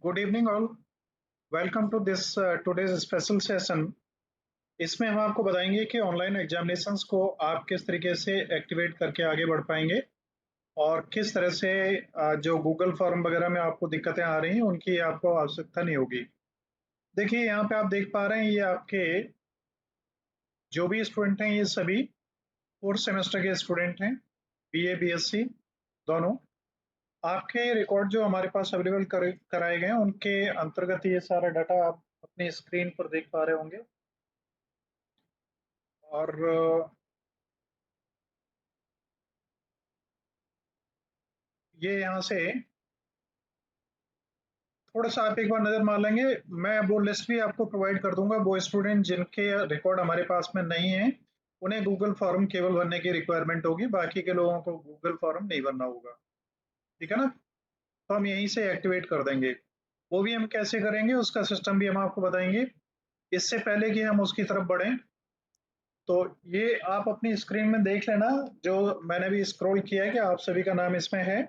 Good evening all. Welcome to this today's special session. इसमें हम आपको बताएंगे कि ऑनलाइन एग्जामिनेशंस को आप किस तरीके से एक्टिवेट करके आगे बढ़ पाएंगे और किस तरह से जो गूगल फॉर्म वगैरह में आपको दिक्कतें आ रही हैं उनकी आपको आवश्यकता नहीं होगी। देखिए यहाँ पे आप देख पा रहे हैं ये आपके जो भी स्टूडेंट हैं ये सभी फोर्थ सेमेस्टर के स्टूडेंट हैं, बीए बीएससी दोनों। आपके रिकॉर्ड जो हमारे पास अवेलेबल कराए गए हैं उनके अंतर्गत ये सारा डाटा आप अपनी स्क्रीन पर देख पा रहे होंगे। और ये यहाँ से थोड़ा सा आप एक बार नजर मार लेंगे। मैं वो लिस्ट भी आपको प्रोवाइड कर दूंगा। वो स्टूडेंट जिनके रिकॉर्ड हमारे पास में नहीं है उन्हें गूगल फॉर्म केवल भरने की रिक्वायरमेंट होगी, बाकी के लोगों को गूगल फॉर्म नहीं भरना होगा। ठीक है ना? तो हम यहीं से एक्टिवेट कर देंगे। वो भी हम कैसे करेंगे उसका सिस्टम भी हम आपको बताएंगे। इससे पहले कि हम उसकी तरफ बढ़ें तो ये आप अपनी स्क्रीन में देख लेना, जो मैंने भी स्क्रॉल किया है कि आप सभी का नाम इसमें है।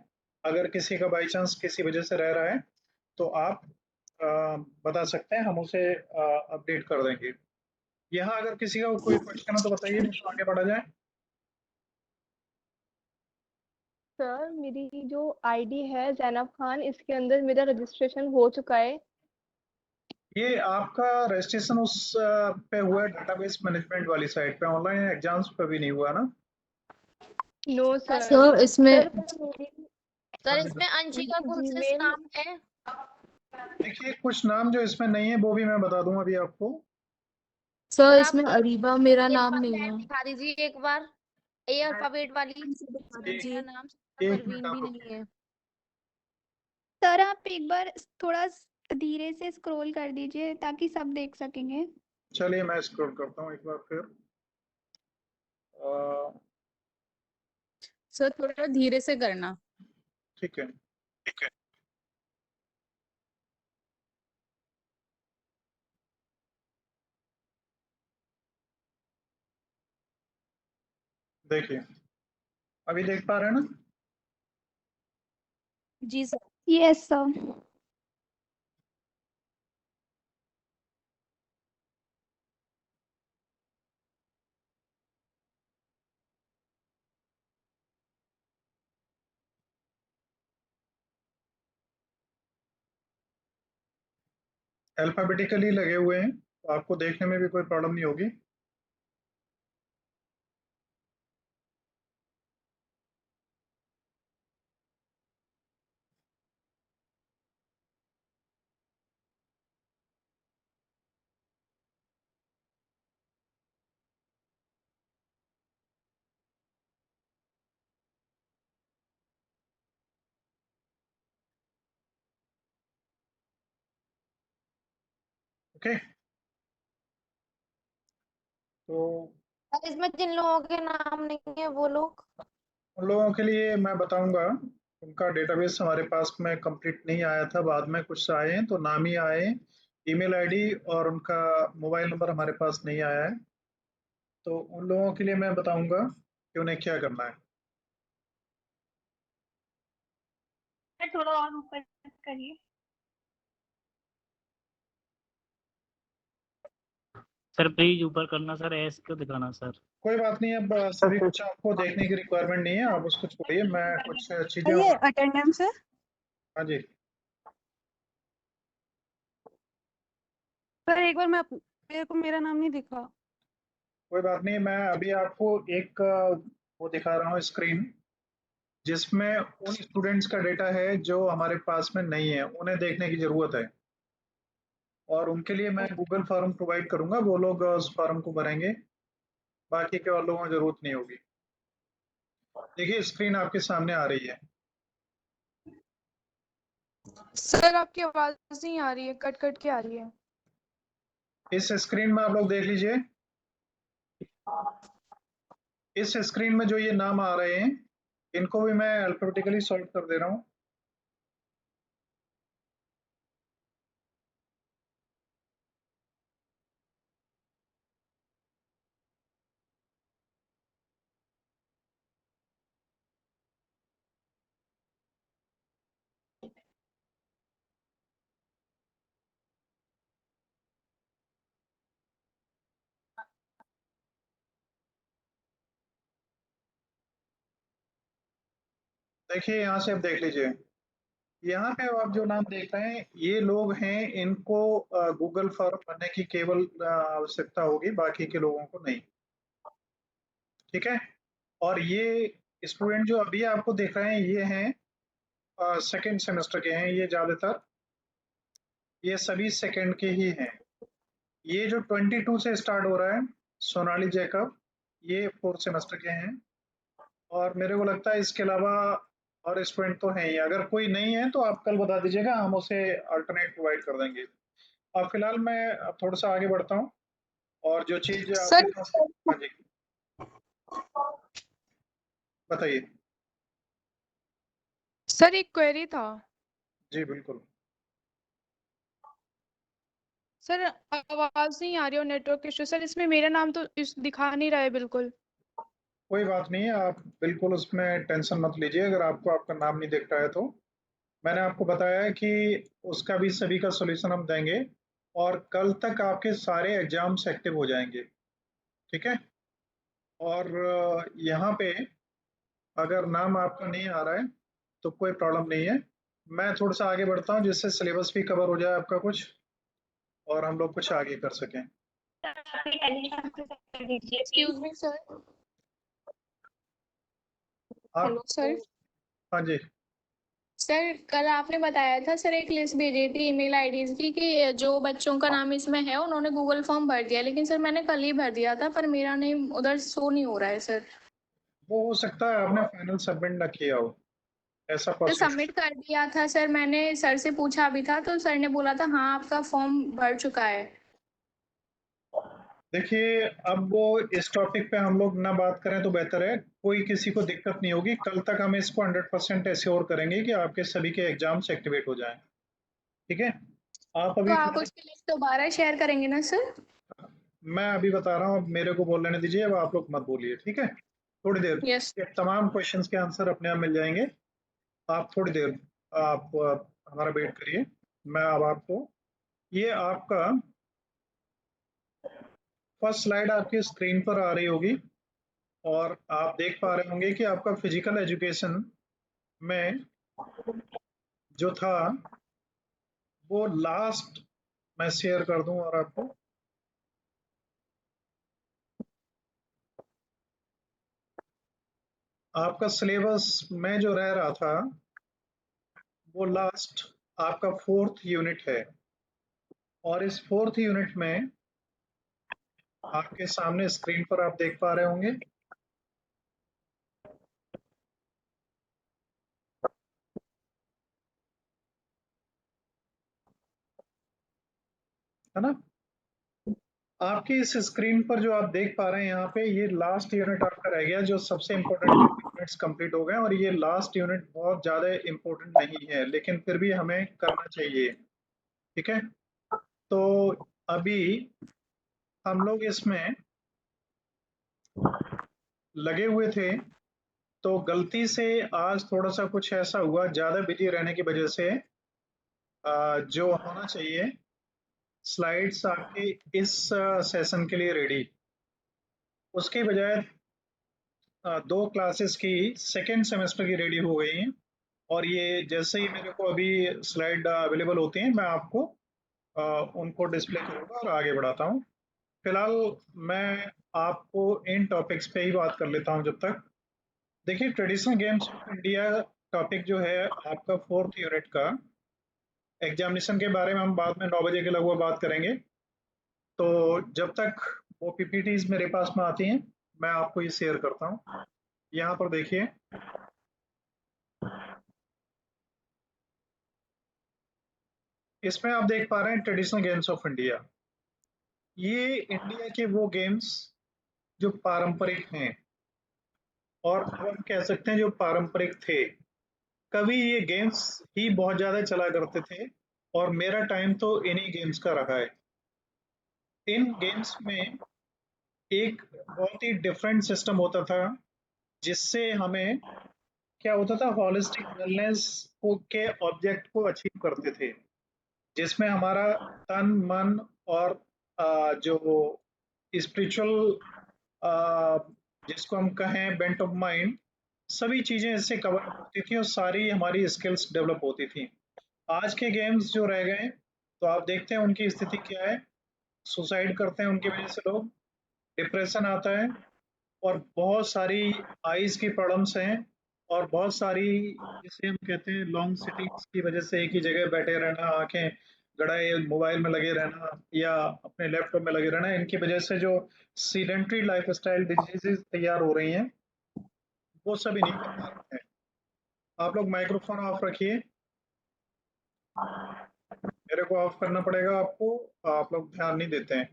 अगर किसी का बाई चांस किसी वजह से रह रहा है तो आप अ, बता सकते हैं, हम उसे अपडेट कर देंगे। यहाँ अगर किसी का कोई क्वेश्चन है तो बताइए, नहीं तो आगे बढ़ा जाए। सर, मेरी जो आईडी है जैनब खान, इसके अंदर मेरा रजिस्ट्रेशन हो चुका है। ये आपका रजिस्ट्रेशन उस पे हुआ है डेटाबेस मैनेजमेंट वाली साइट पे, ऑनलाइन एग्जाम्स पे भी नहीं हुआ ना? No sir. सर इसमें हाँ सर जी, इसमें अंशिका गुलसिस जीमेल नाम है। देखिए कुछ नाम जो इसमें नहीं है वो भी मैं बता दूंगा अभी आपको। सर आप इसमें अरीबा मेरा ये नाम नहीं वेबसाइट है। दिखा दीजिए एक बार, ए अल्फाबेट वाली। दिखा एक दीजिए। मेरा नाम एक मिनट परवीन आप भी नहीं रुकिए। है। सर आप एक बार थोड़ा धीरे से स्क्रॉल कर दीजिए ताकि सब देख सकेंगे। चलिए मैं स्क्रॉल करता हूँ एक बार फिर। अ, सर थोड़ा धीरे से करना। ठीक है। देखिए अभी देख पा रहे हैं ना? जी सर। Yes sir. अल्फाबेटिकली लगे हुए हैं तो आपको देखने में भी कोई प्रॉब्लम नहीं होगी। ओके, तो सर, इसमें जिन लोगों के नाम नहीं है वो लोग। उन लोगों के लिए मैं बताऊंगा। उनका डेटाबेस हमारे पास में कंप्लीट नहीं आया था, बाद में कुछ आए हैं तो नाम ही आए हैं। ईमेल आईडी और उनका मोबाइल नंबर हमारे पास नहीं आया है। तो उन लोगों के लिए मैं बताऊंगा कि उन्हें क्या करना है। थोड़ा और ऊपर करिए। सर प्लीज ऊपर करना सर, एस को दिखाना सर। कोई बात नहीं, अब सभी कुछ आपको देखने की रिक्वायरमेंट नहीं है, आप उसको छोड़िए। मैं कुछ चीजें ये अटेंडेंस है। हाँ जी। सर एक बार मेरे को मेरा नाम नहीं दिखा। कोई बात नहीं, मैं अभी आपको एक वो दिखा रहा हूँ स्क्रीन, जिसमें उन स्टूडेंट्स का डेटा है जो हमारे पास में नहीं है, उन्हें देखने की जरूरत है। और उनके लिए मैं गूगल फॉर्म प्रोवाइड करूंगा, वो लोग उस फॉर्म को भरेंगे, बाकी के और लोगों को जरूरत नहीं होगी। देखिए स्क्रीन आपके सामने आ रही है। सर आपकी आवाज नहीं आ रही है, कट कट के आ रही है। इस स्क्रीन में आप लोग देख लीजिए। इस स्क्रीन में जो ये नाम आ रहे हैं इनको भी मैं अल्फाबेटिकली सॉर्ट कर दे रहा हूँ। देखिए यहाँ से आप देख लीजिए, यहाँ पे आप जो नाम देख रहे हैं ये लोग हैं, इनको गूगल फॉर्म भरने की केवल आवश्यकता होगी, बाकी के लोगों को नहीं। ठीक है, और ये स्टूडेंट जो अभी आपको देख रहे हैं ये हैं सेकेंड सेमेस्टर के हैं, ये ज्यादातर ये सभी सेकेंड के ही हैं। ये जो 22 से स्टार्ट हो रहा है सोनाली जैकब, ये 4th सेमेस्टर के हैं, और मेरे को लगता है इसके अलावा और स्टूडेंट तो हैं ही। अगर कोई नहीं है तो आप कल बता दीजिएगा, हम उसे अल्टरनेट प्रोवाइड कर देंगे। अब फिलहाल मैं थोड़ा सा आगे बढ़ता हूँ, और जो चीज आपके सर पास, हाँ जी बताइए। सर एक क्वेरी था। जी बिल्कुल। सर आवाज नहीं आ रही हो, नेटवर्क इशू। सर इसमें मेरा नाम तो दिखा नहीं रहा है बिल्कुल। कोई बात नहीं है, आप बिल्कुल उसमें टेंशन मत लीजिए अगर आपको आपका नाम नहीं दिख रहा है तो। मैंने आपको बताया है कि उसका भी सभी का सॉल्यूशन हम देंगे, और कल तक आपके सारे एग्जाम्स एक्टिव हो जाएंगे। ठीक है, और यहाँ पे अगर नाम आपका नहीं आ रहा है तो कोई प्रॉब्लम नहीं है। मैं थोड़ा सा आगे बढ़ता हूँ जिससे सिलेबस भी कवर हो जाए आपका कुछ, और हम लोग कुछ आगे कर सकें। Excuse me sir. आप सर हाँ जी, सर कल आपने बताया था सर, एक लिस्ट भेजी थी ईमेल आईडीज की कि जो बच्चों का नाम इसमें है उन्होंने गूगल फॉर्म भर दिया, लेकिन सर मैंने कल ही भर दिया था पर मेरा नेम उधर शो नहीं हो रहा है सर। वो हो सकता है आपने फाइनल सबमिट ना किया हो, ऐसा तो पॉसिबल। सबमिट कर दिया था सर, मैंने सर से पूछा भी था तो सर ने बोला था हाँ आपका फॉर्म भर चुका है। देखिए, अब वो इस टॉपिक पे हम लोग ना बात करें तो बेहतर है, कोई किसी को दिक्कत नहीं होगी। कल तक हम इसको 100% एश्योर करेंगे कि आपके सभी के एग्जाम्स एक्टिवेट हो जाएं। ठीक है, आप तो अभी आप उसकी लिस्ट दोबारा शेयर करेंगे ना सर? मैं अभी बता रहा हूँ, अब मेरे को बोल लेने दीजिए, अब आप लोग मत बोलिए। ठीक है, थोड़ी देर, यस। ये तमाम क्वेश्चंस के आंसर अपने आप मिल जाएंगे। आप थोड़ी देर आप हमारा वेट करिए। मैं अब आपको, ये आपका फर्स्ट स्लाइड आपकी स्क्रीन पर आ रही होगी, और आप देख पा रहे होंगे कि आपका फिजिकल एजुकेशन में जो था वो लास्ट, मैं शेयर कर दूं और आपको, आपका सिलेबस में जो रह रहा था वो लास्ट आपका 4th यूनिट है, और इस 4th यूनिट में आपके सामने स्क्रीन पर आप देख पा रहे होंगे, है ना। आपकी इस स्क्रीन पर जो आप देख पा रहे हैं यहाँ पे, ये लास्ट यूनिट आपका रह गया, जो सबसे इम्पोर्टेंट यूनिट्स कंप्लीट हो गए। और ये लास्ट यूनिट बहुत ज्यादा इम्पोर्टेंट नहीं है, लेकिन फिर भी हमें करना चाहिए। ठीक है, तो अभी हम लोग इसमें लगे हुए थे, तो गलती से आज थोड़ा सा कुछ ऐसा हुआ, ज्यादा बिजी रहने की वजह से जो होना चाहिए स्लाइड्स आपके इस सेशन के लिए रेडी, उसके बजाय 2 क्लासेस की सेकेंड सेमेस्टर की रेडी हो गई हैं। और ये जैसे ही मेरे को अभी स्लाइड अवेलेबल होती हैं मैं आपको उनको डिस्प्ले करूंगा और आगे बढ़ाता हूँ। फिलहाल मैं आपको इन टॉपिक्स पे ही बात कर लेता हूँ जब तक। देखिए, traditional games of India topic जो है आपका 4th यूनिट का, एग्जामिनेशन के बारे में हम बाद में 9 बजे के लगभग बात करेंगे। तो जब तक वो पीपीटीज मेरे पास में आती हैं मैं आपको ये शेयर करता हूँ। यहाँ पर देखिए, इसमें आप देख पा रहे हैं ट्रेडिशनल गेम्स ऑफ इंडिया। ये इंडिया के वो गेम्स जो पारंपरिक हैं, और हम कह सकते हैं जो पारंपरिक थे। कभी ये गेम्स ही बहुत ज्यादा चला करते थे, और मेरा टाइम तो इन्हीं गेम्स का रहा है। इन गेम्स में एक बहुत ही डिफरेंट सिस्टम होता था, जिससे हमें क्या होता था, हॉलिस्टिक वेलनेस को के ऑब्जेक्ट को अचीव करते थे, जिसमें हमारा तन मन और जो स्पिरिचुअल जिसको हम कहें बेंट ऑफ माइंड, सभी चीजें इससे कवर होती थी और सारी हमारी स्किल्स डेवलप होती थी। आज के गेम्स जो रह गए तो आप देखते हैं उनकी स्थिति क्या है। सुसाइड करते हैं उनकी वजह से लोग, डिप्रेशन आता है और बहुत सारी आईज की प्रॉब्लम्स हैं और बहुत सारी जिसे हम कहते हैं लॉन्ग सिटिंग्स की वजह से एक ही जगह बैठे रहना, आंखें गड़ाए मोबाइल में लगे रहना या अपने लैपटॉप में लगे रहना, इनकी वजह से जो सीडेंट्री लाइफस्टाइल डिजीजेज तैयार हो रही हैं वो सब इन्हीं के कारण है। आप लोग माइक्रोफोन ऑफ रखिए, मेरे को ऑफ करना पड़ेगा आपको, आप लोग ध्यान नहीं देते हैं।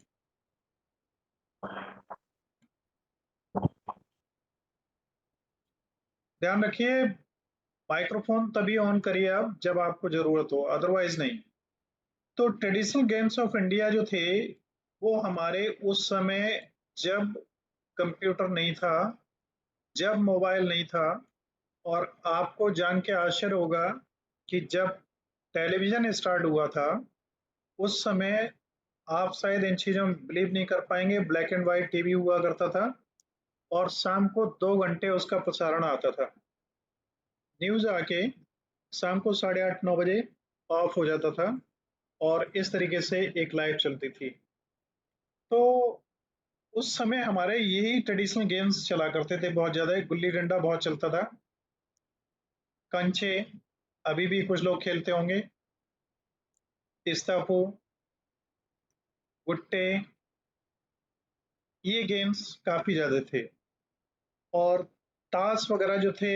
ध्यान रखिए, माइक्रोफोन तभी ऑन करिए आप जब आपको जरूरत हो, अदरवाइज नहीं। तो ट्रेडिशनल गेम्स ऑफ इंडिया जो थे वो हमारे उस समय जब कंप्यूटर नहीं था, जब मोबाइल नहीं था, और आपको जान के आश्चर्य होगा कि जब टेलीविजन स्टार्ट हुआ था उस समय आप शायद इन चीजों में बिलीव नहीं कर पाएंगे, ब्लैक एंड व्हाइट टीवी हुआ करता था और शाम को 2 घंटे उसका प्रसारण आता था। न्यूज आके शाम को 8:30-9 बजे ऑफ हो जाता था और इस तरीके से एक लाइव चलती थी। तो उस समय हमारे यही ट्रेडिशनल गेम्स चला करते थे बहुत ज्यादा। गुल्ली डंडा बहुत चलता था, कंचे अभी भी कुछ लोग खेलते होंगे, इस्तापू, गुट्टे, ये गेम्स काफी ज्यादा थे। और ताश वगैरह जो थे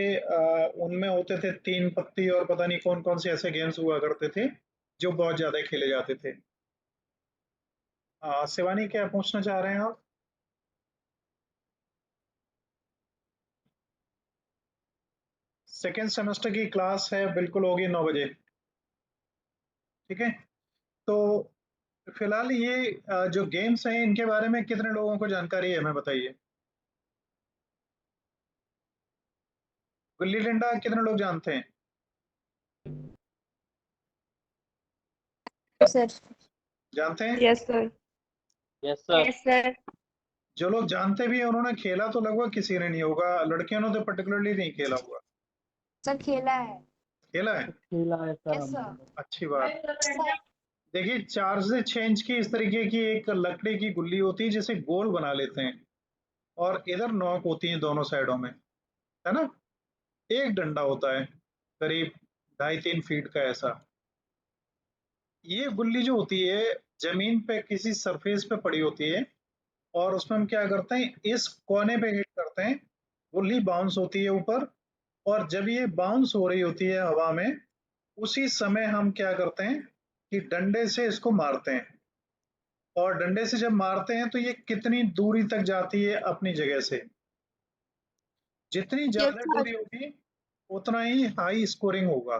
उनमें होते थे 3 पत्ती और पता नहीं कौन कौन से ऐसे गेम्स हुआ करते थे जो बहुत ज्यादा खेले जाते थे। शिवानी क्या पूछना चाह रहे हैं आप? सेकेंड सेमेस्टर की क्लास है, बिल्कुल होगी 9 बजे। ठीक है, तो फिलहाल ये जो गेम्स हैं इनके बारे में कितने लोगों को जानकारी है, हमें बताइए। गुल्ली डंडा कितने लोग जानते हैं? सर। जानते हैं? Yes sir. Yes sir. Yes sir. जो लोग जानते भी हैं उन्होंने खेला तो लगभग किसी ने नहीं होगा, लड़कियों ने तो पर्टिकुलरली नहीं खेला होगा। सर खेला है। खेला है, खेला है सर यस हमने। सर। अच्छी बात। देखिए, चार्ज चेंज की इस तरीके की एक लकड़ी की गुल्ली होती है जिसे गोल बना लेते हैं और इधर नॉक होती है दोनों साइडों में, है ना। एक डंडा होता है करीब 2.5-3 फीट का ऐसा। ये गुल्ली जो होती है जमीन पे किसी सरफेस पे पड़ी होती है और उसमें हम क्या करते हैं, इस कोने पे हिट करते हैं, गुल्ली बाउंस होती है ऊपर, और जब ये बाउंस हो रही होती है हवा में उसी समय हम क्या करते हैं कि डंडे से इसको मारते हैं। और डंडे से जब मारते हैं तो ये कितनी दूरी तक जाती है अपनी जगह से, जितनी यस ज्यादा सर। दूरी होगी उतना ही हाई स्कोरिंग होगा।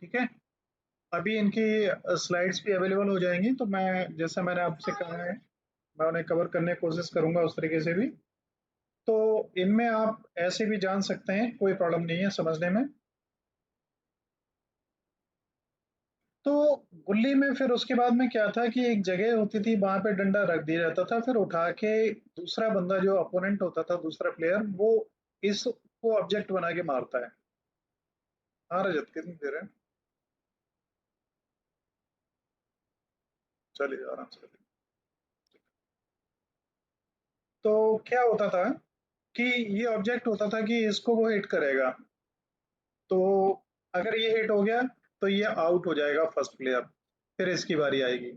ठीक है, अभी इनकी स्लाइड्स भी अवेलेबल हो जाएंगी तो मैं जैसा मैंने आपसे कहा है मैं उन्हें कवर करने की कोशिश करूंगा उस तरीके से भी। तो इनमें आप ऐसे भी जान सकते हैं, कोई प्रॉब्लम नहीं है समझने में। तो गुल्ली में फिर उसके बाद में क्या था कि एक जगह होती थी वहां पे डंडा रख दिया जाता था, फिर उठा के दूसरा बंदा जो अपोनेंट होता था, दूसरा प्लेयर, वो इसको ऑब्जेक्ट बना के मारता है। हाँ रजत, कितनी देर है? चलिए आराम से। तो क्या होता था कि ये ऑब्जेक्ट होता था कि इसको वो हिट करेगा, तो अगर ये हिट हो गया तो ये आउट हो जाएगा फर्स्ट प्लेयर, फिर इसकी बारी आएगी।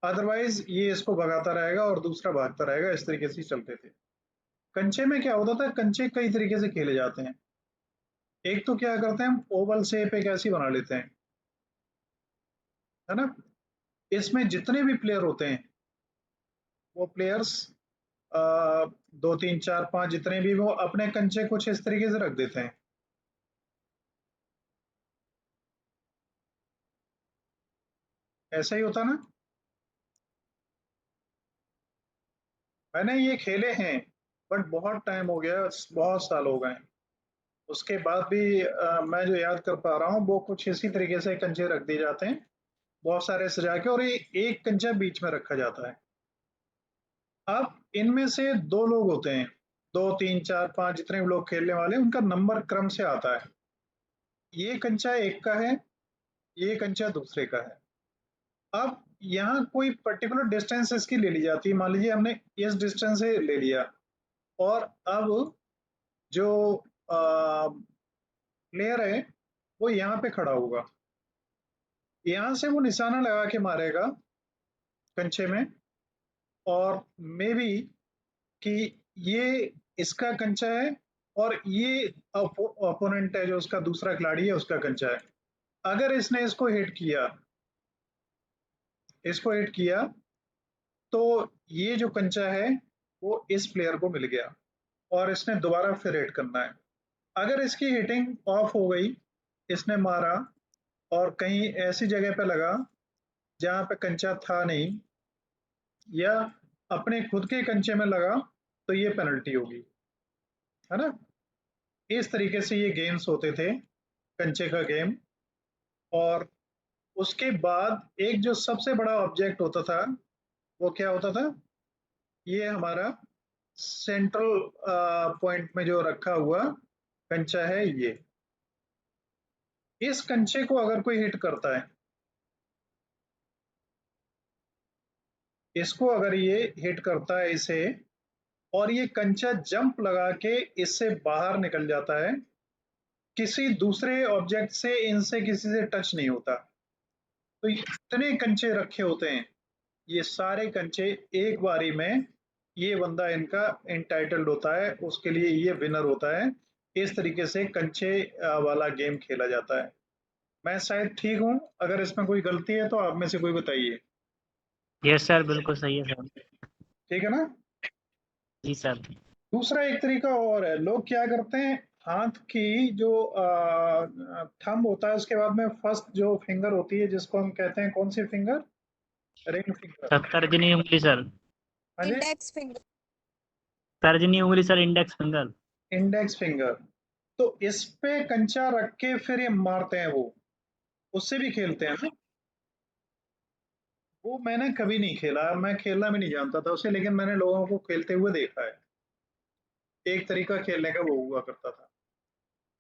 अदरवाइज ये इसको भगाता रहेगा और दूसरा भागता रहेगा, इस तरीके से चलते थे। कंचे में क्या होता था, कंचे कई तरीके से खेले जाते हैं। एक तो क्या करते हैं हम ओवल शेप एक ऐसी बना लेते हैं, है ना। इसमें जितने भी प्लेयर होते हैं वो प्लेयर्स 2 3 4 5 जितने भी, वो अपने कंचे कुछ इस तरीके से रख देते हैं। ऐसा ही होता ना। मैंने ये खेले हैं बट बहुत टाइम हो गया, बहुत साल हो गए। उसके बाद भी मैं जो याद कर पा रहा हूँ वो कुछ इसी तरीके से कंचे रख दिए जाते हैं, बहुत सारे सजा के, और ये एक कंचा बीच में रखा जाता है। अब इनमें से 2 लोग होते हैं, 2, 3, 4, 5 जितने भी लोग खेलने वाले उनका नंबर क्रम से आता है। ये कंचा एक का है, ये कंचा दूसरे का है। अब यहाँ कोई पर्टिकुलर डिस्टेंस इसकी ले ली जाती है। मान लीजिए हमने इस डिस्टेंस से ले लिया और अब जो प्लेयर है वो यहाँ पे खड़ा होगा, यहाँ से वो निशाना लगा के मारेगा कंचे में, और मे बी कि ये इसका कंचा है और ये ओपोनेंट है जो उसका दूसरा खिलाड़ी है उसका कंचा है। अगर इसने इसको हिट किया तो ये जो कंचा है वो इस प्लेयर को मिल गया और इसने दोबारा फिर हिट करना है। अगर इसकी हिटिंग ऑफ हो गई, इसने मारा और कहीं ऐसी जगह पे लगा जहां पे कंचा था नहीं या अपने खुद के कंचे में लगा, तो ये पेनल्टी होगी, है ना। इस तरीके से ये गेम्स होते थे, कंचे का गेम। और उसके बाद एक जो सबसे बड़ा ऑब्जेक्ट होता था वो क्या होता था, ये हमारा सेंट्रल पॉइंट में जो रखा हुआ कंचा है, ये इस कंचे को अगर कोई हिट करता है, इसको अगर ये हिट करता है इसे, और ये कंचा जंप लगा के इससे बाहर निकल जाता है, किसी दूसरे ऑब्जेक्ट से इनसे किसी से टच नहीं होता, तो इतने कंचे रखे होते हैं, ये सारे कंचे एक बारी में ये बंदा इनका एंटाइटल्ड होता है, उसके लिए ये विनर होता है। इस तरीके से कंचे वाला गेम खेला जाता है। मैं शायद ठीक हूँ, अगर इसमें कोई गलती है तो आप में से कोई बताइए। यस सर, बिल्कुल सही है सर। ठीक है ना। जी सर। दूसरा एक तरीका और है, लोग क्या करते हैं, हाथ की जो थंब होता है उसके बाद में फर्स्ट जो फिंगर होती है जिसको हम कहते हैं कौन सी फिंगर, रिंग फिंगर। तर्जनी उंगली सर। हाँ जी, इंडेक्स फिंगर। तर्जनी उंगली sir, index finger. Index finger. तो इस पे कंचा रख के फिर ये मारते हैं, वो उससे भी खेलते हैं ना। वो मैंने कभी नहीं खेला, मैं खेलना भी नहीं जानता था उसे, लेकिन मैंने लोगों को खेलते हुए देखा है। एक तरीका खेलने का वो हुआ करता था।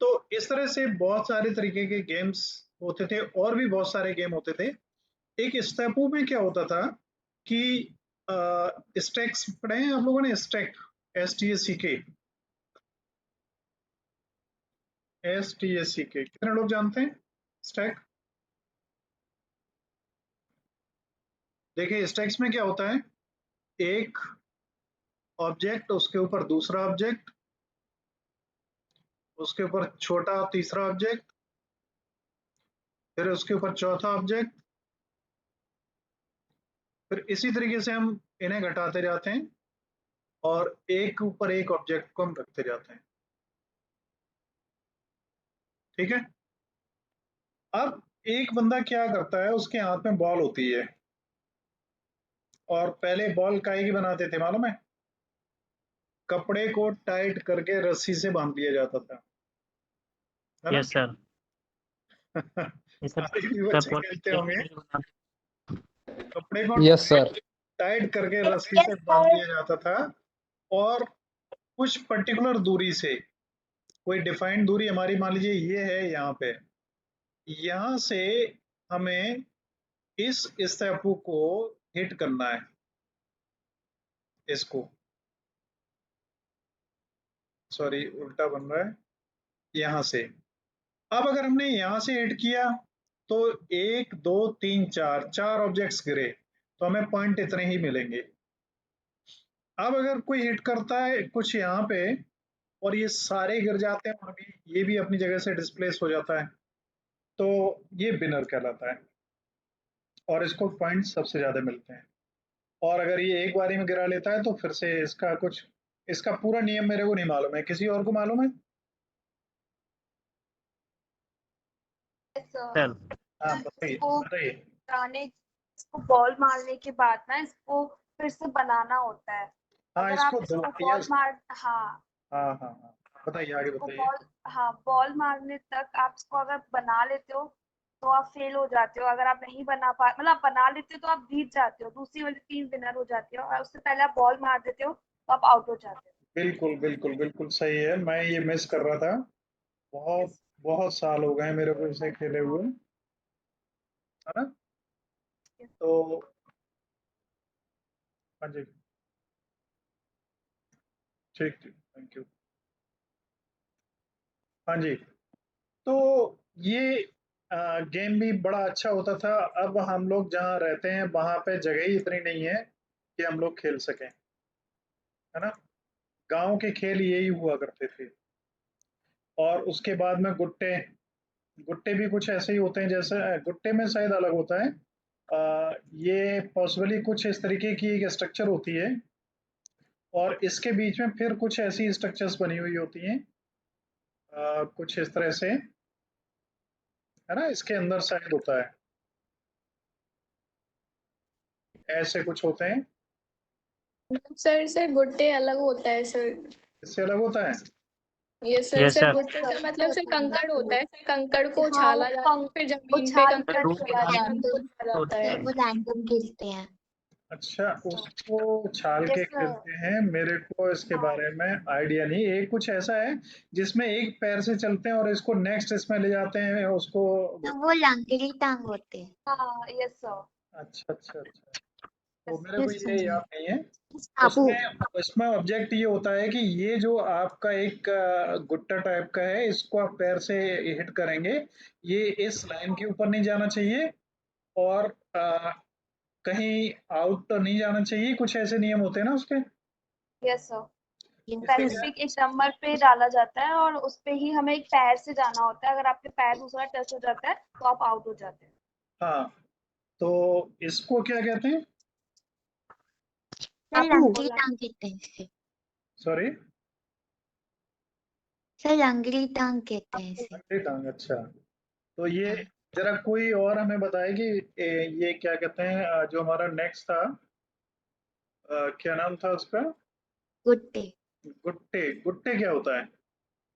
तो इस तरह से बहुत सारे तरीके के गेम्स होते थे, और भी बहुत सारे गेम होते थे। एक स्टेपो में क्या होता था कि स्टैक्स पढ़े हैं आप लोगों ने, स्टैक, STACK, STACK कितने लोग जानते हैं स्टैक? देखिए स्टैक्स में क्या होता है, एक ऑब्जेक्ट, उसके ऊपर दूसरा ऑब्जेक्ट, उसके ऊपर छोटा तीसरा ऑब्जेक्ट, फिर उसके ऊपर चौथा ऑब्जेक्ट, फिर इसी तरीके से हम इन्हें घटाते जाते हैं और एक ऊपर एक ऑब्जेक्ट को हम रखते जाते हैं। ठीक है। अब एक बंदा क्या करता है, उसके हाथ में बॉल होती है, और पहले बॉल काहे की बनाते थे मालूम है, कपड़े को टाइट करके रस्सी से बांध दिया जाता था, है ना। Yes sir. ये सब सारे भी सब बच्चे खेलते होंगे। कपड़े को यस सर। टाइट करके रस्सी से बांध दिया जाता था, और कुछ पर्टिकुलर दूरी से, कोई डिफाइंड दूरी हमारी मान लीजिए ये है, यहाँ पे, यहाँ से हमें इस स्टेपू को हिट करना है, इसको, सॉरी उल्टा बन रहा है, यहाँ से। अब अगर हमने यहाँ से हिट किया तो 1, 2, 3, 4 ऑब्जेक्ट्स गिरे, तो हमें पॉइंट इतने ही मिलेंगे। अब अगर कोई हिट करता है कुछ यहाँ पे और ये सारे गिर जाते हैं और भी ये भी अपनी जगह से डिस्प्लेस हो जाता है, तो ये विनर कहलाता है और इसको पॉइंट सबसे ज्यादा मिलते हैं। और अगर ये एक बारी में गिरा लेता है तो फिर से इसका कुछ, इसका पूरा नियम मेरे को नहीं मालूम है, किसी और को मालूम है? सर। हाँ बताइए इसको बताइए। इसको बॉल मारने के बाद ना इसको फिर से बनाना होता है। हाँ अगर आप इसको बॉल यस, मार हाँ हाँ हाँ हाँ, बताइए आगे इसको बताइए। बॉल मारने तक आप इसको अगर बना लेते हो तो आप फेल हो जाते हो। अगर आप नहीं बना पा मतलब आप बना लेते हो तो आप जीत जाते हो, दूसरी वाली टीम विनर हो जाती है, और उससे पहले आप बॉल मार देते हो तो आप आउट हो जाते हो। बिल्कुल बिल्कुल बिल्कुल सही है, मैं ये मिस कर रहा था। बहुत बहुत साल हो गए मेरे को इसे खेले हुए, है ना। तो हाँ जी, ठीक ठीक, थैंक यू। हाँ जी, तो ये गेम भी बड़ा अच्छा होता था। अब हम लोग जहाँ रहते हैं वहाँ पे जगह ही इतनी नहीं है कि हम लोग खेल सकें, है ना। गांव के खेल यही हुआ करते थे। और उसके बाद में गुट्टे, गुट्टे भी कुछ ऐसे ही होते हैं, जैसे गुट्टे में शायद अलग होता है। ये पॉसिबली कुछ इस तरीके की एक स्ट्रक्चर होती है, और इसके बीच में फिर कुछ ऐसी स्ट्रक्चर्स बनी हुई होती हैं, कुछ इस तरह से, है ना। इसके अंदर शायद होता है, ऐसे कुछ होते हैं। सर गुट्टे अलग होता है सर। इससे अलग होता है। ये sir yes sir sir. Gutte से मतलब सर कंकड़ होता है, सर कंकड़ को हाँ, वो उछाला जाता है, फिर जमीन पे उछाल कंकड़ कर रूट खेला गिरते हैं, जाता उनको उछाला जाता होते है। हैं। वो रैंडम खेलते हैं। अच्छा, उसको छाल के यस खेलते हैं, मेरे को इसके हाँ बारे में आइडिया नहीं। एक कुछ ऐसा है जिसमें एक पैर से चलते हैं और इसको नेक्स्ट इसमें ले जाते हैं उसको। तो वो लंगड़ी टांग होते हैं। हाँ यस सर। अच्छा अच्छा अच्छा, तो मेरे को यस ये याद नहीं है। टापू। उसमें उसमें ऑब्जेक्ट ये होता है कि ये जो आपका एक गुट्टा टाइप का है, इसको आप पैर से हिट करेंगे, ये इस लाइन के ऊपर नहीं जाना चाहिए, और कहीं आउट तो नहीं जाना चाहिए। कुछ ऐसे नियम होते हैं ना उसके। Yes sir. इससे क्या स्पेसिफिक एक नंबर पे डाला जाता है और उस पे ही हमें एक पैर से जाना होता है। अगर आपके पैर दूसरा टच हो जाता है तो आप आउट हो जाते हैं। हाँ, तो इसको क्या कहते हैं? सर लंगड़ी टांग कहते हैं इसे। सॉरी, सर लंगड़ी टांग कहते हैं इसे। लंगड़ी टांग। अच्छा, तो ये हाँ, जरा कोई और हमें बताए कि ये क्या कहते हैं। जो हमारा नेक्स्ट था, क्या नाम था उसका? गुट्टे। गुट्टे, गुट्टे क्या होता है?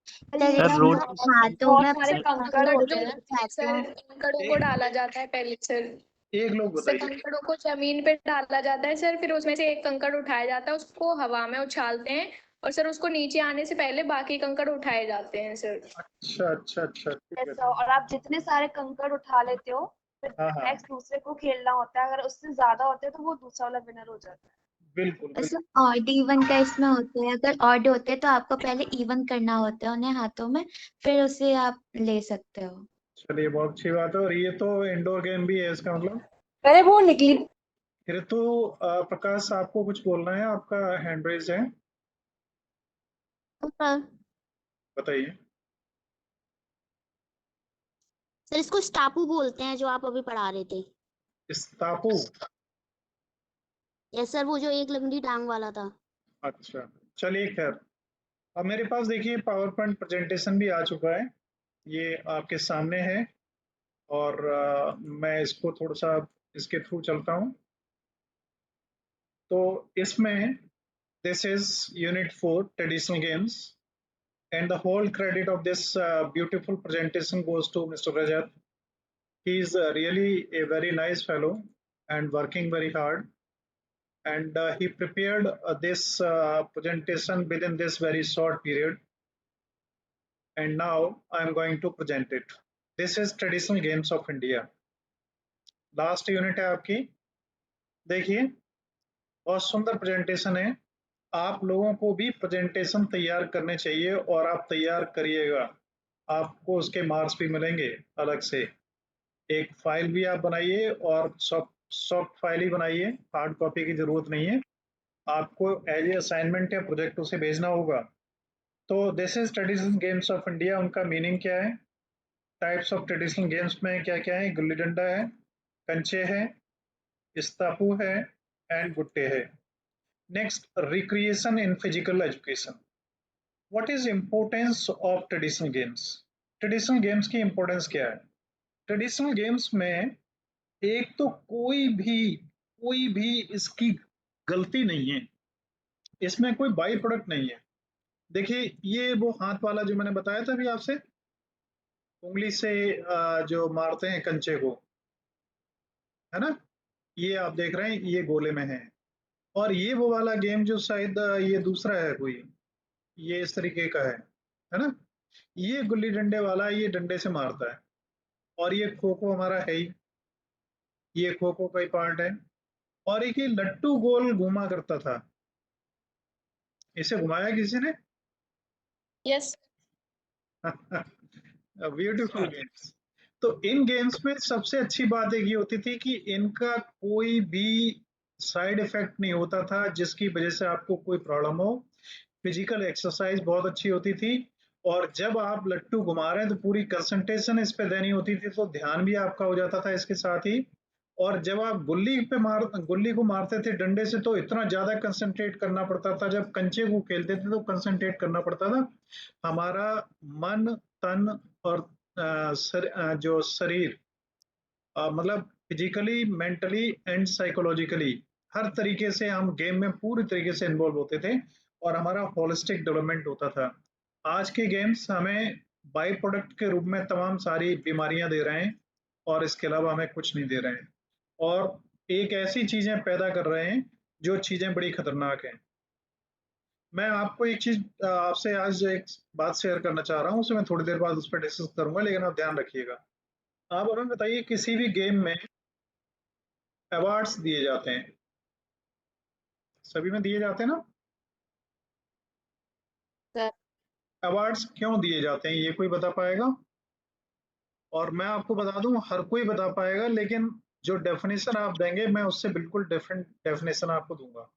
सर ये सर इसमें रोड हाथों बहुत में सारे सर कंकड़ कंकड़ होते जो हैं। होते हैं हाथों। सर, कंकड़ों को एक डाला जाता है पहले सर। एक लोग से बताइए। कंकड़ों को जमीन पे डाला जाता है सर, फिर उसमें से एक कंकड़ उठाया जाता है, उसको हवा में उछालते हैं, और सर उसको नीचे आने से पहले बाकी कंकड़ उठाए जाते हैं सर। अच्छा अच्छा अच्छा, ठीक यस है सर। ठीक और आप जितने सारे कंकड़ उठा लेते हो फिर है। हाँ हाँ, नेक्स्ट दूसरे को खेलना होता है। अगर उससे ज्यादा होते हैं तो वो दूसरा वाला विनर हो जाता है। बिल्कुल बिल्कुल। मतलब ऑड इवन का इसमें होता है, अगर ऑड होते हैं तो आपको पहले इवन करना होता है उन्हें हाथों में, फिर उसे आप ले सकते हो। चलिए, बहुत अच्छी बात है। और ये तो इंडोर गेम भी है इसका मतलब। अरे वो निकली। ऋतु, प्रकाश, आपको कुछ बोलना है? आपका हैंड रेज है, सर बताइए। सर इसको स्टापू बोलते हैं जो आप अभी पढ़ा रहे थे। इस्तापू। यस सर, वो जो एक लंगड़ी टांग वाला था। अच्छा, चलिए खैर। अब मेरे पास देखिए पावर पॉइंट प्रेजेंटेशन भी आ चुका है, ये आपके सामने है। और मैं इसको थोड़ा सा इसके थ्रू चलता हूँ। तो इसमें this is unit 4 traditional games, and the whole credit of this beautiful presentation goes to Mr. Rajat. He is really a very nice fellow and working very hard, and he prepared this presentation within this very short period, and now I am going to present it. This is traditional games of India. Last unit है आपकी। देखिए, बहुत सुंदर presentation है। आप लोगों को भी प्रेजेंटेशन तैयार करने चाहिए, और आप तैयार करिएगा, आपको उसके मार्क्स भी मिलेंगे अलग से। एक फाइल भी आप बनाइए, और सॉफ्ट फाइल ही बनाइए, हार्ड कॉपी की जरूरत नहीं है। आपको एज ए असाइनमेंट या प्रोजेक्ट उसे भेजना होगा। तो this is traditional games of India, उनका मीनिंग क्या है, टाइप्स ऑफ ट्रेडिशनल गेम्स में क्या क्या है। गुल्ली डंडा है, कंचे है, इस्तापू है, एंड गुट्टे है। Next, recreation in physical education. What is importance of traditional games? Traditional games की इम्पोर्टेंस क्या है? ट्रेडिशनल गेम्स में एक तो कोई भी इसकी गलती नहीं है, इसमें कोई बाई प्रोडक्ट नहीं है। देखिए, ये वो हाथ वाला जो मैंने बताया था अभी आपसे, उंगली से जो मारते हैं कंचे को, है ना, ये आप देख रहे हैं, ये गोले में है। और ये वो वाला गेम जो शायद ये दूसरा है कोई, ये इस तरीके का है ना। ये गुल्ली डंडे वाला, ये डंडे से मारता है। और ये खो खो हमारा है ही, ये खो खो का ही पार्ट है। और एक ये लट्टू गोल घुमा करता था, इसे घुमाया किसी ने? यस। Beautiful games. तो इन गेम्स में सबसे अच्छी बात एक ये होती थी कि इनका कोई भी साइड इफेक्ट नहीं होता था जिसकी वजह से आपको कोई प्रॉब्लम हो। फिजिकल एक्सरसाइज बहुत अच्छी होती थी। और जब आप लट्टू घुमा रहे हैं तो पूरी कंसंट्रेशन इस पे देनी होती थी, तो ध्यान भी आपका हो जाता था इसके साथ ही। और जब आप गुल्ली को मारते थे डंडे से तो इतना ज्यादा कंसंट्रेट करना पड़ता था। जब कंचे को खेलते थे तो कंसंट्रेट करना पड़ता था। हमारा मन, तन और जो शरीर, मतलब फिजिकली, मेंटली एंड साइकोलॉजिकली, हर तरीके से हम गेम में पूरी तरीके से इन्वॉल्व होते थे और हमारा होलिस्टिक डेवलपमेंट होता था। आज के गेम्स हमें बाई प्रोडक्ट के रूप में तमाम सारी बीमारियां दे रहे हैं और इसके अलावा हमें कुछ नहीं दे रहे हैं। और एक ऐसी चीजें पैदा कर रहे हैं जो चीजें बड़ी खतरनाक हैं। मैं आपको एक चीज आपसे आज एक बात शेयर करना चाह रहा हूँ, उसे मैं थोड़ी देर बाद उस पर डिस्कस करूंगा, लेकिन आप ध्यान रखिएगा। आप हमें बताइए, किसी भी गेम में अवार्ड्स दिए जाते हैं, सभी में दिए जाते हैं ना? सर। अवार्ड्स क्यों दिए जाते हैं, ये कोई बता पाएगा? और मैं आपको बता दूं, हर कोई बता पाएगा, लेकिन जो डेफिनेशन आप देंगे मैं उससे बिल्कुल डिफरेंट डेफिनेशन आपको दूंगा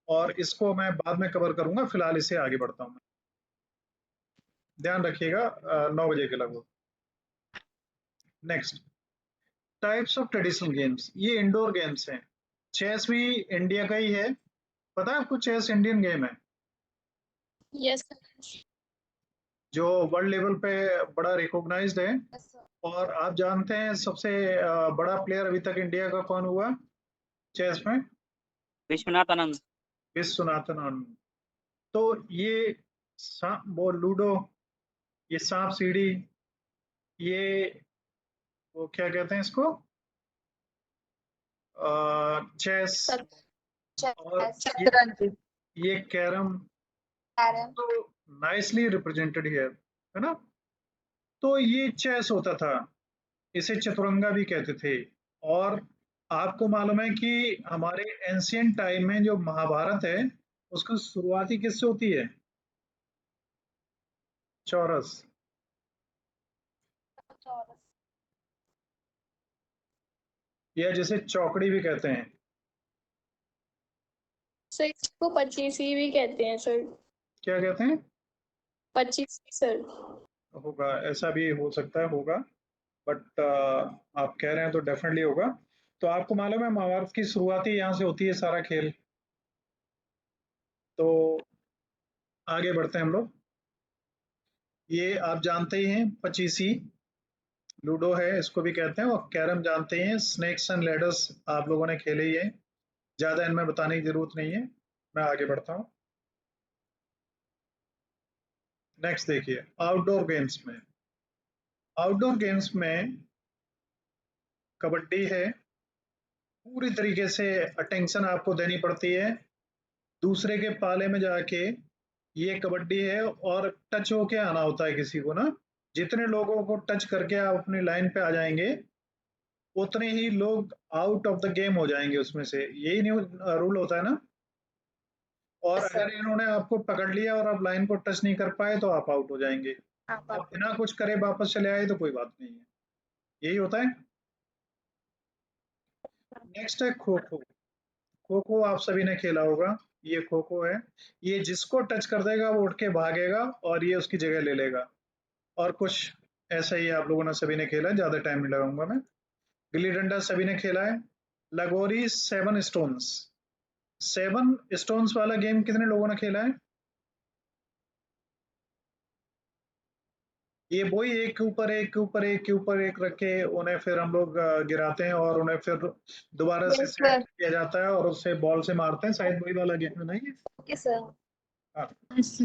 और इसको मैं बाद में कवर करूंगा। फिलहाल इसे आगे बढ़ता हूं। ध्यान रखिएगा, 9 बजे के लगभग। Next, types of traditional games. ये इंडोर गेम्स हैं। चेस भी इंडिया का ही है, पता है आपको? चेस इंडियन गेम है यस। जो वर्ल्ड लेवल पे बड़ा रिकॉग्नाइज्ड है। और आप जानते हैं सबसे बड़ा प्लेयर अभी तक इंडिया का कौन हुआ चेस में? विश्वनाथ आनंद। विश्वनाथन आनंद। तो ये वो लूडो, ये सांप सीढ़ी, ये वो क्या कहते हैं इसको, चेस, और ये कैरम, तो नाइसली रिप्रेजेंटेड हियर, है ना। तो ये चेस होता था, इसे चतुरंगा भी कहते थे। और आपको मालूम है कि हमारे एंशियंट टाइम में जो महाभारत है उसकी शुरुआती किससे होती है? चौरस, या जिसे चौकड़ी भी कहते हैं। सर इसको 25 भी कहते हैं सर। क्या कहते हैं? 25 सर। होगा, ऐसा भी हो सकता है, होगा, बट आप कह रहे हैं तो डेफिनेटली होगा। तो आपको मालूम है महाभारत की शुरुआती यहाँ से होती है सारा खेल। तो आगे बढ़ते हैं हम लोग। ये आप जानते ही हैं, पचीसी लूडो है, इसको भी कहते हैं। और कैरम जानते ही हैं, स्नेक्स एंड लैडर्स आप लोगों ने खेले ही है, ज्यादा इनमें बताने की जरूरत नहीं है। मैं आगे बढ़ता हूँ। नेक्स्ट देखिए, आउटडोर गेम्स में। आउटडोर गेम्स में कबड्डी है, पूरी तरीके से अटेंशन आपको देनी पड़ती है दूसरे के पाले में जाके। ये कबड्डी है और टच होके आना होता है किसी को ना। जितने लोगों को टच करके आप अपनी लाइन पे आ जाएंगे उतने ही लोग आउट ऑफ द गेम हो जाएंगे उसमें से, यही रूल होता है ना। और अगर इन्होंने आपको पकड़ लिया और आप लाइन को टच नहीं कर पाए तो आप आउट हो जाएंगे। आप बिना कुछ करे वापस चले आए तो कोई बात नहीं है, यही होता है। नेक्स्ट है खो खो। खो खो आप सभी ने खेला होगा, ये खो खो है। ये जिसको टच कर देगा वो उठ के भागेगा और ये उसकी जगह ले लेगा। और कुछ ऐसा ही आप लोगों ने सभी ने खेला है, ज्यादा टाइम नहीं लगाऊंगा मैं। गिल्ली डंडा सभी ने खेला है। लगोरी, 7 स्टोन्स। 7 स्टोन्स वाला गेम कितने लोगों ने खेला है? ये वही एक के ऊपर एक के ऊपर एक के ऊपर एक रख के उन्हें फिर हम लोग गिराते हैं और उन्हें फिर दोबारा से सेट किया जाता है और उससे बॉल से मारते हैं, शायद वही वाला गेम है ना ये। Okay sir. हाँ। Yes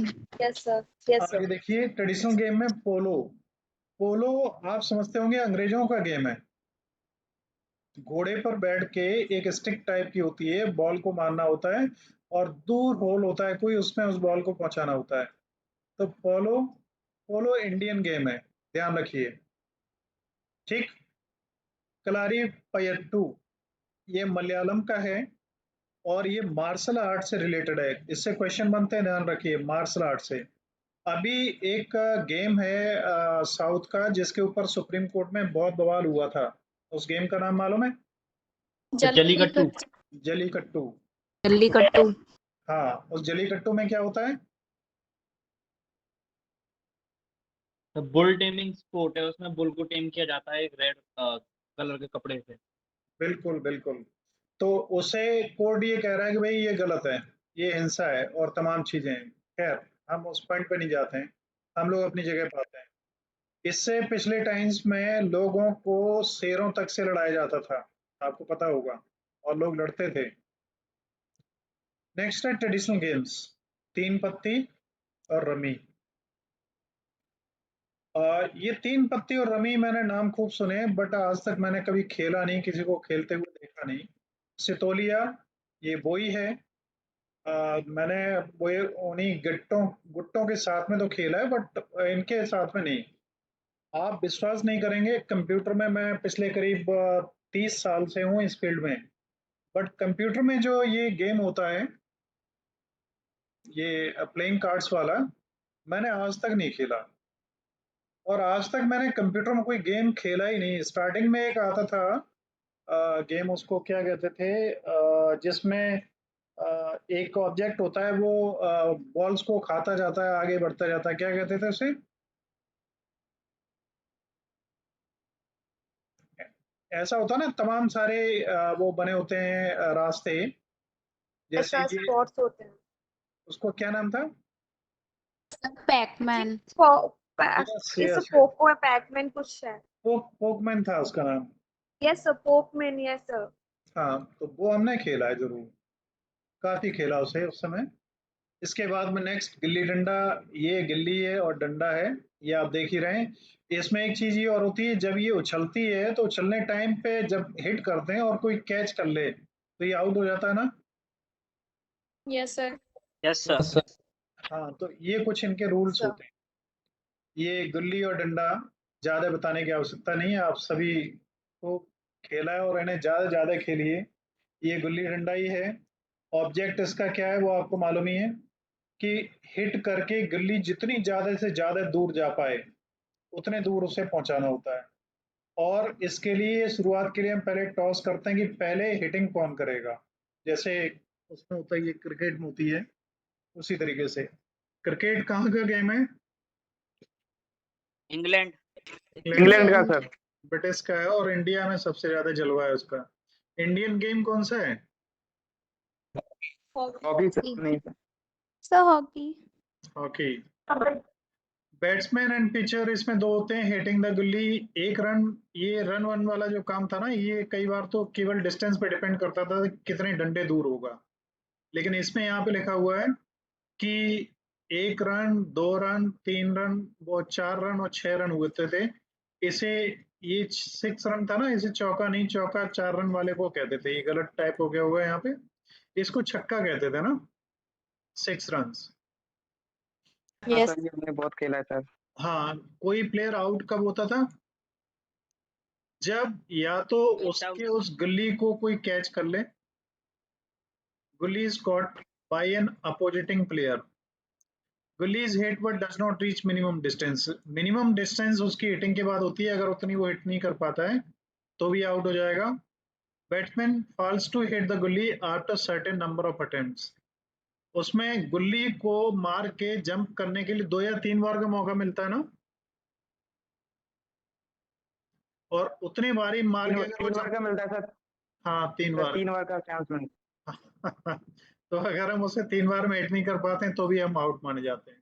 sir. यस आगे सर। देखिए, ट्रेडिशनल गेम में पोलो। पोलो आप समझते होंगे अंग्रेजों का गेम है। घोड़े पर बैठ के एक स्टिक टाइप की होती है, बॉल को मारना होता है और दूर होल होता है कोई, उसमें उस बॉल को पहुंचाना होता है। तो पोलो पोलो इंडियन गेम है, ध्यान रखिए। ठीक। कलारी पयट्टू ये मलयालम का है और ये मार्शल आर्ट से रिलेटेड है। इससे क्वेश्चन बनते हैं, ध्यान रखिए, मार्शल आर्ट से। अभी एक गेम है साउथ का जिसके ऊपर सुप्रीम कोर्ट में बहुत बवाल हुआ था। उस गेम का नाम मालूम है? जल्लीकट्टू। जलीकट्टू। जल्लीकट्टू। हाँ, उस जलीकट्टू में क्या होता है? तो बुल टेमिंग स्पोर्ट है, उसमें बुल को टेम किया जाता है एक रेड कलर के कपड़े से। बिल्कुल बिल्कुल। तो उसे कोर्ट ये कह रहा है कि भाई ये गलत है, ये हिंसा है और तमाम चीजें हैं। खैर, हम उस पॉइंट पे नहीं जाते हैं, हम लोग अपनी जगह पर आते हैं। इससे पिछले टाइम्स में लोगों को शेरों तक से लड़ाया जाता था, आपको पता होगा, और लोग लड़ते थे। नेक्स्ट है ट्रेडिशनल गेम्स, तीन पत्ती और रमी। ये तीन पत्ती और रमी मैंने नाम खूब सुने, बट आज तक मैंने कभी खेला नहीं, किसी को खेलते हुए देखा नहीं। सितोलिया ये बोई है। मैंने वो उन्हीं गुट्टों के साथ में तो खेला है, बट इनके साथ में नहीं। आप विश्वास नहीं करेंगे, कंप्यूटर में मैं पिछले करीब 30 साल से हूँ इस फील्ड में, बट कंप्यूटर में जो ये गेम होता है, ये प्लेइंग कार्ड्स वाला, मैंने आज तक नहीं खेला। और आज तक मैंने कंप्यूटर में कोई गेम खेला ही नहीं। स्टार्टिंग में एक आता था गेम, उसको क्या कहते थे, जिसमें एक ऑब्जेक्ट होता है, वो बॉल्स को खाता जाता है, आगे बढ़ता जाता है, क्या कहते थे उसे? ऐसा होता है ना, तमाम सारे वो बने होते हैं रास्ते, जैसे ऐसा ये, स्पॉट्स होते हैं। उसको क्या नाम था? पैकमैन। यस इस यस, पोको है, पैकमैन कुछ है। पोकमैन था उसका नाम। Yes Pokemon, yes. हाँ, तो वो हमने खेला है जरूर, काफी खेला उसे उस समय। इसके बाद में नेक्स्ट गिल्ली डंडा। ये गिल्ली है और डंडा है, ये आप देख ही रहे हैं। इसमें एक चीज ये और होती है, जब ये उछलती है तो उछलने टाइम पे जब हिट करते हैं और कोई कैच कर ले तो ये आउट हो जाता है ना। Yes sir. Yes sir. हाँ, तो ये कुछ इनके रूल्स होते हैं। ये गुल्ली और डंडा ज्यादा बताने की आवश्यकता नहीं है, आप सभी को खेला है और इन्हें ज्यादा ज्यादा खेलिए। ये गुल्ली डंडा ही है। ऑब्जेक्ट इसका क्या है वो आपको मालूम ही है, कि हिट करके गिल्ली जितनी ज्यादा से ज्यादा दूर जा पाए उतने दूर उसे पहुंचाना होता है। और इसके लिए शुरुआत के लिए हम पहले टॉस करते हैं कि पहले हिटिंग कौन करेगा। जैसे उसमें होता है, ये क्रिकेट में होती है, उसी तरीके से। क्रिकेट कहाँ का गेम है? इंग्लैंड। इंग्लैंड का सर, ब्रिटिश का है, और इंडिया में सबसे ज्यादा जलवा है उसका। इंडियन गेम कौन सा है? Hockey sir. नहीं sir. Sir hockey. Hockey. Batsman and pitcher इसमें दो होते हैं, हिटिंग द गुल्ली, एक रन। ये रन वन वाला जो काम था ना, ये कई बार तो केवल डिस्टेंस पे डिपेंड करता था कि कितने डंडे दूर होगा। लेकिन इसमें यहाँ पे लिखा हुआ है कि 1 रन, 2 रन, 3 रन, वो 4 रन और 6 रन हुए थे। इसे, ये 6 रन था ना, इसे चौका नहीं, चौका 4 रन वाले को कहते थे। ये गलत टाइप हो गया हुआ है यहाँ पे, इसको छक्का कहते थे ना, 6 रन। हाँ सर, ये हमने बहुत खेला है सर। हाँ, कोई प्लेयर आउट कब होता था? जब या तो उसके उस गुल्ली को कोई कैच कर ले, gulli is caught by an opposing player, gulli is hit but does not reach minimum distance. Minimum distance उसकी हिटिंग के बाद होती है, अगर उतनी वो हिट नहीं कर पाता है तो भी आउट हो जाएगा। Batsman falls to hit the gulli after certain number of attempts. उसमें गुल्ली को मार के जंप करने के लिए 2 या 3 बार का मौका मिलता है ना, और उतनी बारी मार के अगर वो 3 बार का मिलता है सर। हाँ, 3 सर बार 3 बार का चांस मिलता तो अगर हम उसे 3 बार में हिट नहीं कर पाते हैं तो भी हम आउट माने जाते हैं।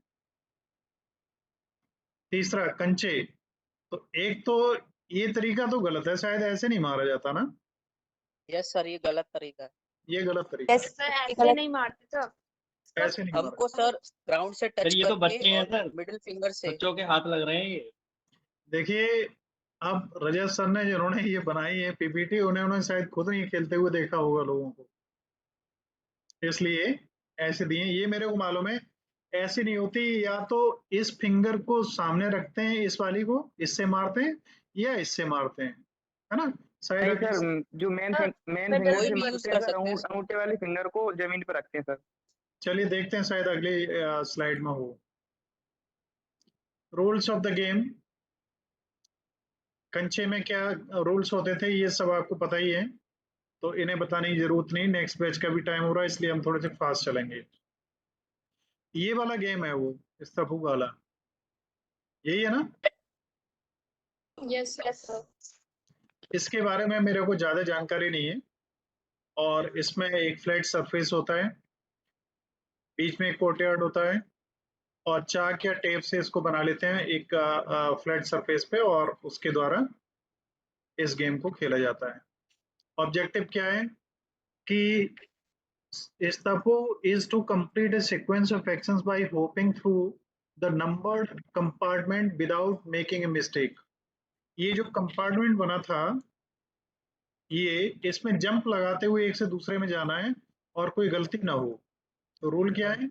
तीसरा कंचे। तो एक तो ये तरीका तो गलत है, शायद ऐसे नहीं मारा जाता ना, यस सर, ये गलत तरीका है। ये गलत तरीका यस सर, ऐसे नहीं मारते सर। है, ऐसे नहीं मारा। हमको सर ग्राउंड से टच सर ये तो बच्चे करके हैं और सर, मिडिल फिंगर से। बच्चों के हाथ लग रहे हैं ये। देखिए, अब रजत सर ने जिन्होंने ये बनाई है पीपीटी, उन्होंने शायद खुद नहीं खेलते हुए देखा होगा लोगों को, इसलिए ऐसे दिए, ये मेरे को मालूम है। ऐसी नहीं होती, या तो इस फिंगर को सामने रखते हैं, इस वाली को इससे मारते हैं, या इससे मारते हैं, है ना? शायद नहीं अभी सर, जो मेन हाँ, फिंगर कोई से भी यूज मारते हैं कर सर, सकते हैं सर। अंगूठे वाली फिंगर को जमीन पर रखते हैं सर। चलिए देखते हैं, शायद अगली स्लाइड में हो। रूल्स ऑफ द गेम, कंचे में क्या रूल्स होते थे ये सब आपको पता ही है, तो इन्हें बताने की जरूरत नहीं। नेक्स्ट बैच का भी टाइम हो रहा है, इसलिए हम थोड़े से फास्ट चलेंगे। ये वाला गेम है वो इस्तफू वाला, यही है ना? Yes sir. इसके बारे में मेरे को ज्यादा जानकारी नहीं है। और इसमें एक फ्लैट सरफेस होता है, बीच में एक कोर्टयार्ड होता है, और चाक या टेप से इसको बना लेते हैं एक फ्लैट सरफेस पे, और उसके द्वारा इस गेम को खेला जाता है। ऑब्जेक्टिव क्या है कि Istapo is to complete a sequence of actions by hopping through the numbered compartment without making a mistake. ये जो कंपार्टमेंट बना था, ये इसमें जंप लगाते हुए एक से दूसरे में जाना है और कोई गलती ना हो। तो रूल क्या है?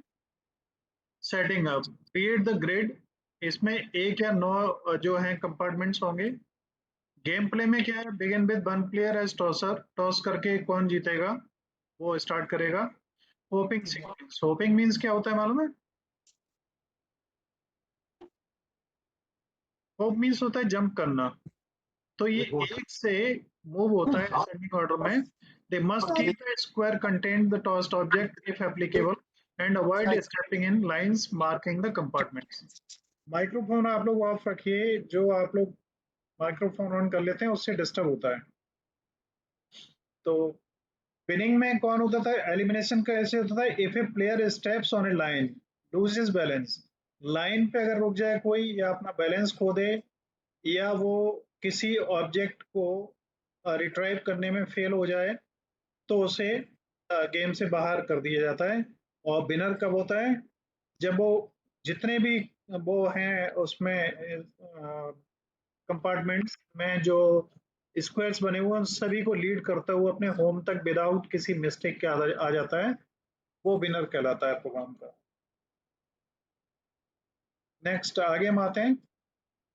Setting up, create the grid. इसमें 1 या 9 जो है कंपार्टमेंट्स होंगे। गेम प्ले में क्या है? Begin with one player as tosser, toss करके कौन जीतेगा वो स्टार्ट करेगा। होपिंग सीक्वेंस, होपिंग मींस क्या होता है मालूम है? होप मींस होता है जंप करना। तो ये एक से मूव होता है असेंडिंग ऑर्डर में। They must keep the square contain the tossed object if applicable and avoid stepping in lines marking the compartments. Microphone आप लोग ऑफ रखिए, जो आप लोग माइक्रोफोन ऑन कर लेते हैं उससे डिस्टर्ब होता है। तो विनिंग में कौन होता था? एलिमिनेशन का ऐसे होता था, if A player steps on A line loses balance. Line पे अगर रुक जाए कोई, या अपना बैलेंस खो दे, या वो किसी ऑब्जेक्ट को रिट्राइव करने में फेल हो जाए, तो उसे गेम से बाहर कर दिया जाता है। और विनर कब होता है? जब वो जितने भी वो हैं उसमें कंपार्टमेंट्स में जो स्क्वायर्स बने हुए हैं, उन सभी को लीड करता हुआ अपने होम तक विदाउट किसी मिस्टेक के आ जाता है, वो विनर कहलाता है प्रोग्राम का। नेक्स्ट आगे हम आते हैं।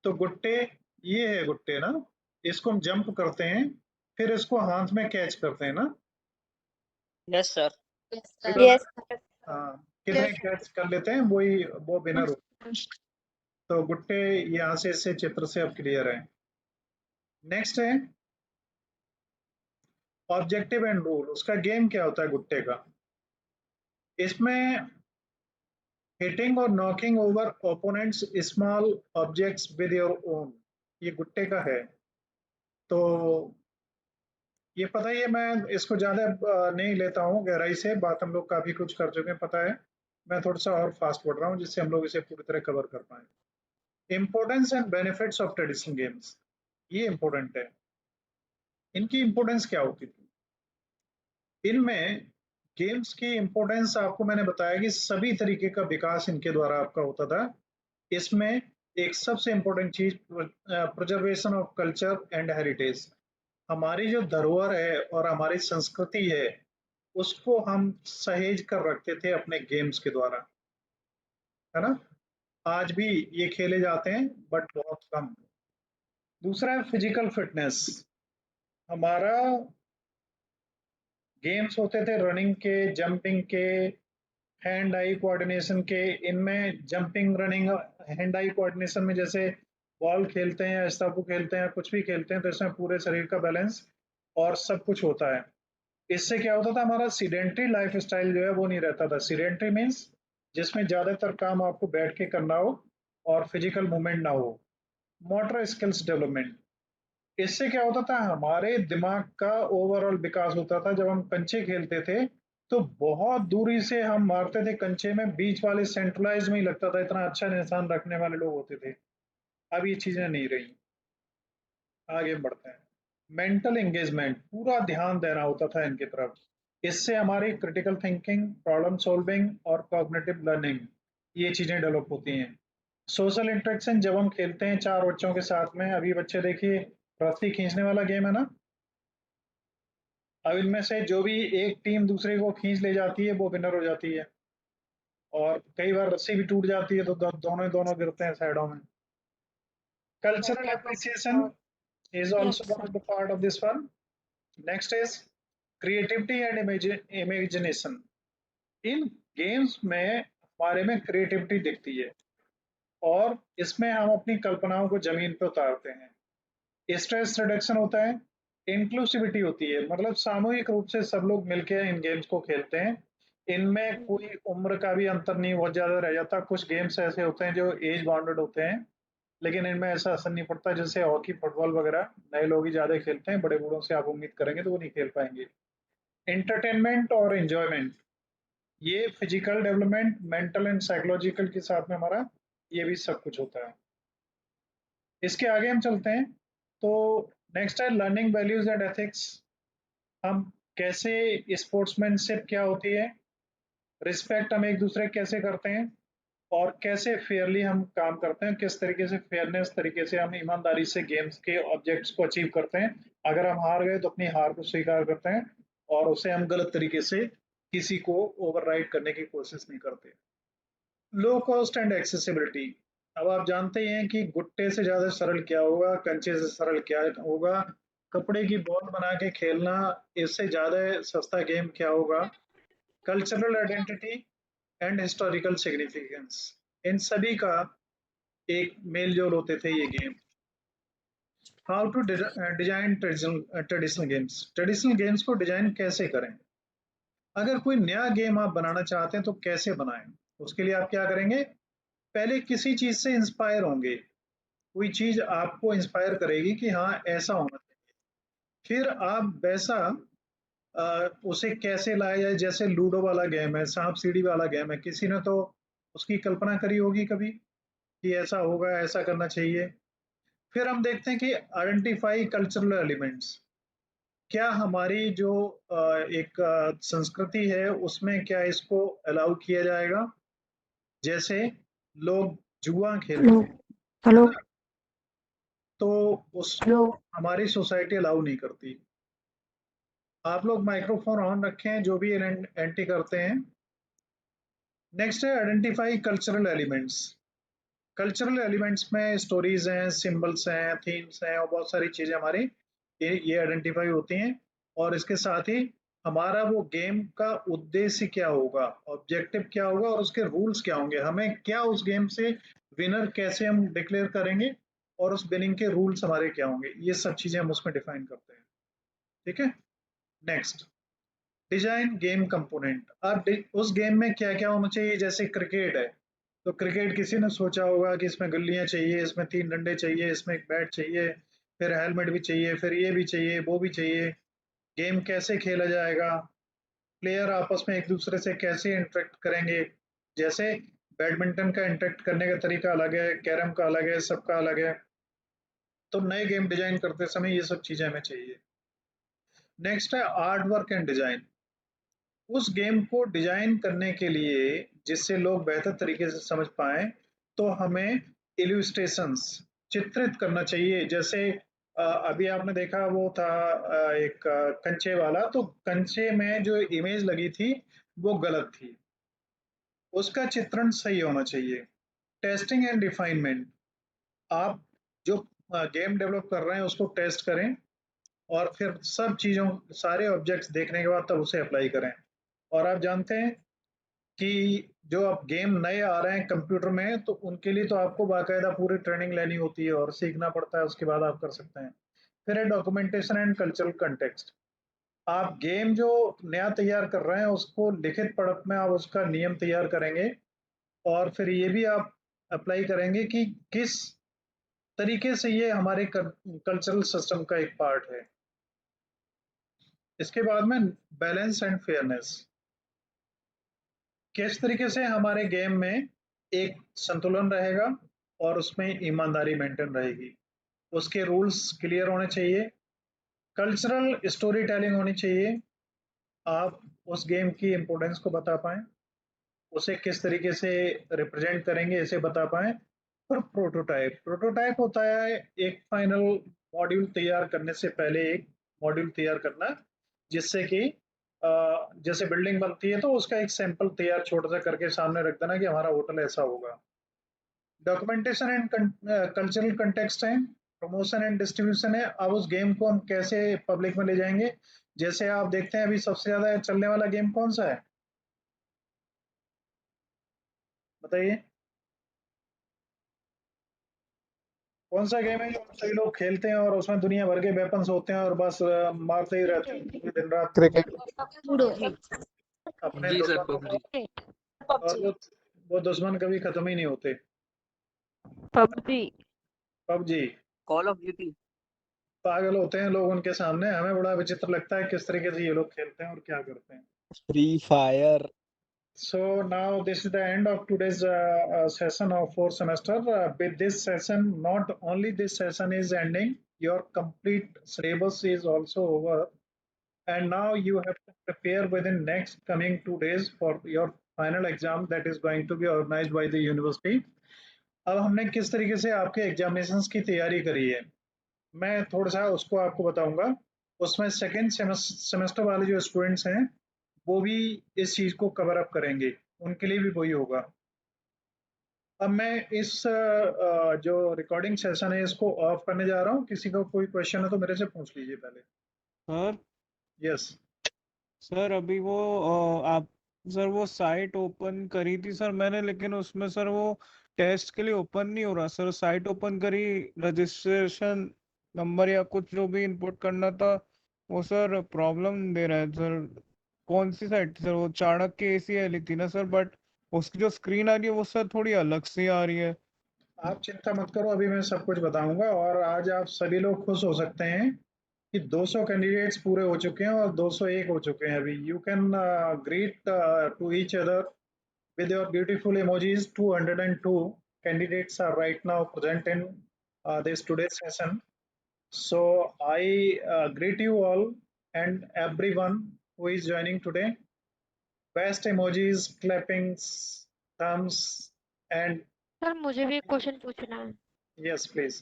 तो गुट्टे, ये है गुट्टे ना, इसको हम जंप करते हैं, फिर इसको हाथ में कैच करते हैं ना। Yes sir. यस हाँ, कितने कैच कर लेते हैं वही वो विनर हो। तो गुट्टे यहाँ से इससे चित्र से अब क्लियर है। नेक्स्ट है ऑब्जेक्टिव एंड रूल। उसका गेम क्या होता है गुट्टे का? इसमें हिटिंग और knocking over opponents small objects with your own, ये गुट्टे का है। तो ये पता ही है, मैं इसको ज्यादा नहीं लेता हूँ गहराई से, बात हम लोग काफी कुछ कर चुके हैं, पता है। मैं थोड़ा सा और फास्ट बढ़ रहा हूँ जिससे हम लोग इसे पूरी तरह कवर कर पाए। Importance and benefits of traditional games, ये इम्पोर्टेंट है। इनकी इम्पोर्टेंस क्या होती थी? इनमें गेम्स की इम्पोर्टेंस आपको मैंने बताया कि सभी तरीके का विकास इनके द्वारा आपका होता था। इसमें एक सबसे इम्पोर्टेंट चीज preservation of culture and heritage. हमारी जो धरोहर है और हमारी संस्कृति है, उसको हम सहेज कर रखते थे अपने गेम्स के द्वारा, है ना? आज भी ये खेले जाते हैं बट बहुत कम। दूसरा है फिजिकल फिटनेस। हमारा गेम्स होते थे रनिंग के, जंपिंग के, हैंड आई कोऑर्डिनेशन के। इनमें jumping, running, hand eye coordination में जैसे बॉल खेलते हैं या स्टापू खेलते हैं या कुछ भी खेलते हैं, तो इसमें पूरे शरीर का बैलेंस और सब कुछ होता है। इससे क्या होता था? हमारा सीडेंट्री लाइफ स्टाइल जो है वो नहीं रहता था। सीडेंट्री मीन्स जिसमें ज्यादातर काम आपको बैठ के करना हो और फिजिकल मूवमेंट ना हो। मोटर स्किल्स डेवलपमेंट, इससे क्या होता था? हमारे दिमाग का ओवरऑल विकास होता था। जब हम कंचे खेलते थे तो बहुत दूरी से हम मारते थे कंचे में, बीच वाले सेंट्रलाइज में ही लगता था, इतना अच्छा निशान रखने वाले लोग होते थे। अब ये चीजें नहीं रही। आगे बढ़ते हैं। मेंटल एंगेजमेंट, पूरा ध्यान देना होता था इनकी तरफ। इससे हमारी क्रिटिकल थिंकिंग, प्रॉब्लम सॉल्विंग और कॉग्निटिव लर्निंग, ये चीजें डेवलप होती हैं। सोशल इंटरेक्शन, जब हम खेलते हैं 4 बच्चों के साथ में, अभी बच्चे देखिए रस्सी खींचने वाला गेम है ना, अब इनमें से जो भी एक टीम दूसरे को खींच ले जाती है वो विनर हो जाती है। और कई बार रस्सी भी टूट जाती है तो दोनों ही दोनों गिरते हैं साइडों में। Cultural appreciation is also one of the part of this one. Next is creativity and imagination. In games में हमारे में क्रिएटिविटी दिखती है और इसमें हम अपनी कल्पनाओं को जमीन पर उतारते हैं। स्ट्रेस रिडक्शन होता है, इंक्लूसिविटी होती है, मतलब सामूहिक रूप से सब लोग मिलकर इन गेम्स को खेलते हैं। इनमें कोई उम्र का भी अंतर नहीं बहुत ज्यादा रह जाता। कुछ गेम्स ऐसे होते हैं जो एज बाउंडेड होते हैं, लेकिन इनमें ऐसा असर नहीं पड़ता। जैसे हॉकी, फुटबॉल वगैरह नए लोग ही ज्यादा खेलते हैं, बड़े बूढ़ों से आप उम्मीद करेंगे तो वो नहीं खेल पाएंगे। एंटरटेनमेंट और एंजॉयमेंट, ये physical development, mental and psychological के साथ में हमारा ये भी सब कुछ होता है। इसके आगे हम चलते हैं तो नेक्स्ट है लर्निंग वैल्यूज एंड एथिक्स। हम कैसे, स्पोर्ट्समैनशिप क्या होती है, रिस्पेक्ट हम एक दूसरे कैसे करते हैं, और कैसे फेयरली हम काम करते हैं, किस तरीके से फेयरनेस तरीके से हम ईमानदारी से गेम्स के ऑब्जेक्ट्स को अचीव करते हैं। अगर हम हार गए तो अपनी हार को स्वीकार करते हैं और उसे हम गलत तरीके से किसी को ओवरराइड करने की कोशिश नहीं करते। लो कॉस्ट एंड एक्सेसिबिलिटी, अब आप जानते ही हैं कि गुट्टे से ज्यादा सरल क्या होगा, कंचे से सरल क्या होगा, कपड़े की बॉल बना के खेलना इससे ज्यादा सस्ता गेम क्या होगा। Cultural identity and historical significance, इन सभी का एक मेल जोल होते थे ये game. How to design traditional games, traditional games को डिजाइन कैसे करें। अगर कोई नया गेम आप बनाना चाहते हैं तो कैसे बनाएं, उसके लिए आप क्या करेंगे, पहले किसी चीज से इंस्पायर होंगे, कोई चीज आपको इंस्पायर करेगी कि हाँ ऐसा होना चाहिए, फिर आप वैसा उसे कैसे लाया जाए। जैसे लूडो वाला गेम है, सांप सीढ़ी वाला गेम है, किसी ने तो उसकी कल्पना करी होगी कभी कि ऐसा होगा, ऐसा करना चाहिए। फिर हम देखते हैं कि आइडेंटिफाई कल्चरल एलिमेंट्स, क्या हमारी जो एक संस्कृति है उसमें क्या इसको अलाउ किया जाएगा। जैसे लोग जुआ खेलते हैं, है ना, तो उसको हमारी सोसाइटी अलाउ नहीं करती। आप लोग माइक्रोफोन ऑन रखें जो भी एंटी करते हैं। नेक्स्ट है identify cultural elements. Cultural elements में स्टोरीज हैं, सिंबल्स हैं, थीम्स हैं और बहुत सारी चीजें हमारी ये आइडेंटिफाई होती हैं। और इसके साथ ही हमारा वो गेम का उद्देश्य क्या होगा, ऑब्जेक्टिव क्या होगा और उसके रूल्स क्या होंगे, हमें क्या उस गेम से विनर कैसे हम डिक्लेयर करेंगे और उस विनिंग के रूल्स हमारे क्या होंगे, ये सब चीजें हम उसमें डिफाइन करते हैं। ठीक है, नेक्स्ट डिजाइन गेम कंपोनेंट। अब उस गेम में क्या क्या होना चाहिए। जैसे क्रिकेट है तो क्रिकेट किसी ने सोचा होगा कि इसमें गल्लियां चाहिए, इसमें 3 डंडे चाहिए, इसमें एक बैट चाहिए, फिर हेलमेट भी चाहिए, फिर ये भी चाहिए, वो भी चाहिए। गेम कैसे खेला जाएगा, प्लेयर आपस में एक दूसरे से कैसे इंटरेक्ट करेंगे। जैसे बैडमिंटन का इंटरेक्ट करने का तरीका अलग है, कैरम का अलग है, सबका अलग है। तो नए गेम डिजाइन करते समय ये सब चीजें हमें चाहिए। नेक्स्ट है आर्ट वर्क एंड डिजाइन। उस गेम को डिजाइन करने के लिए जिससे लोग बेहतर तरीके से समझ पाए तो हमें इल्यूस्ट्रेशंस चित्रित करना चाहिए। जैसे अभी आपने देखा वो था एक कंचे वाला, तो कंचे में जो इमेज लगी थी वो गलत थी, उसका चित्रण सही होना चाहिए। टेस्टिंग एंड रिफाइनमेंट, आप जो गेम डेवलप कर रहे हैं उसको टेस्ट करें और फिर सब चीज़ों, सारे ऑब्जेक्ट्स देखने के बाद तब उसे अप्लाई करें। और आप जानते हैं कि जो अब गेम नए आ रहे हैं कंप्यूटर में तो उनके लिए तो आपको बाकायदा पूरी ट्रेनिंग लेनी होती है और सीखना पड़ता है, उसके बाद आप कर सकते हैं। फिर है डॉक्यूमेंटेशन एंड कल्चरल कंटेक्स्ट। आप गेम जो नया तैयार कर रहे हैं उसको लिखित पढ़त में आप उसका नियम तैयार करेंगे और फिर ये भी आप अप्लाई करेंगे कि किस तरीके से ये हमारे कल्चरल सिस्टम का एक पार्ट है। इसके बाद में बैलेंस एंड फेयरनेस, किस तरीके से हमारे गेम में एक संतुलन रहेगा और उसमें ईमानदारी मेंटेन रहेगी, उसके रूल्स क्लियर होने चाहिए। कल्चरल स्टोरी टेलिंग होनी चाहिए, आप उस गेम की इम्पोर्टेंस को बता पाएं, उसे किस तरीके से रिप्रेजेंट करेंगे इसे बता पाएं। और प्रोटोटाइप, प्रोटोटाइप होता है एक फाइनल मॉड्यूल तैयार करने से पहले एक मॉड्यूल तैयार करना जिससे कि जैसे बिल्डिंग बनती है तो उसका एक सैंपल तैयार छोटा सा करके सामने रख देना कि हमारा होटल ऐसा होगा। डॉक्यूमेंटेशन एंड कल्चरल कंटेक्स्ट है, प्रमोशन एंड डिस्ट्रीब्यूशन है। अब उस गेम को हम कैसे पब्लिक में ले जाएंगे? जैसे आप देखते हैं अभी सबसे ज्यादा चलने वाला गेम कौन सा है, बताइए कौन सा गेम है जो सभी लोग खेलते हैं और उसमें दुनिया भर के वेपन्स होते हैं और बस मारते ही रहते हैं पूरे दिन रात क्रिकेट अपने जी सर, दुश्मनों को, पबजी। और वो दुश्मन कभी खत्म ही नहीं होते। PUBG. PUBG call of duty. पागल होते हैं लोग उनके सामने, हमें बड़ा विचित्र लगता है किस तरीके से ये लोग खेलते हैं और क्या करते हैं। Free fire. So now this is the end of today's session of fourth semester. With this session, not only this session is ending, your complete syllabus is also over, and now you have to prepare within next coming 2 days for your final exam that is going to be organized by the university. अब हमने किस तरीके से आपके examinations की तैयारी करी है मैं थोड़ा सा उसको आपको बताऊंगा। उसमें सेकेंड सेमेस्टर वाले जो स्टूडेंट्स हैं वो भी इस चीज को कवर अप करेंगे, उनके लिए भी वही होगा। अब मैं इस जो रिकॉर्डिंग सेशन है इसको ऑफ करने जा रहा हूँ। किसी का कोई क्वेश्चन है तो मेरे से पूछ लीजिए पहले। सर यस सर अभी वो आप सर वो साइट ओपन करी थी सर मैंने, लेकिन उसमें सर वो टेस्ट के लिए ओपन नहीं हो रहा सर। साइट ओपन करी, रजिस्ट्रेशन नंबर या कुछ जो भी इनपुट करना था वो सर प्रॉब्लम दे रहा है सर। कौन सी साइट थी सर? वो चाणक्य ACL थी ना सर, बट उसकी जो स्क्रीन आ रही है वो सर थोड़ी अलग सी आ रही है। आप चिंता मत करो, अभी मैं सब कुछ बताऊंगा और आज आप सभी लोग खुश हो सकते हैं कि 200 कैंडिडेट्स पूरे हो चुके हैं और 201 हो चुके हैं। अभी you can greet to each other with your beautiful emojis. 202 candidates are right now present in this today's session. So I greet you all and everyone who is joining today. Best emojis, clappings, thumbs, and sir मुझे भी एक question पूछना है। yes, please,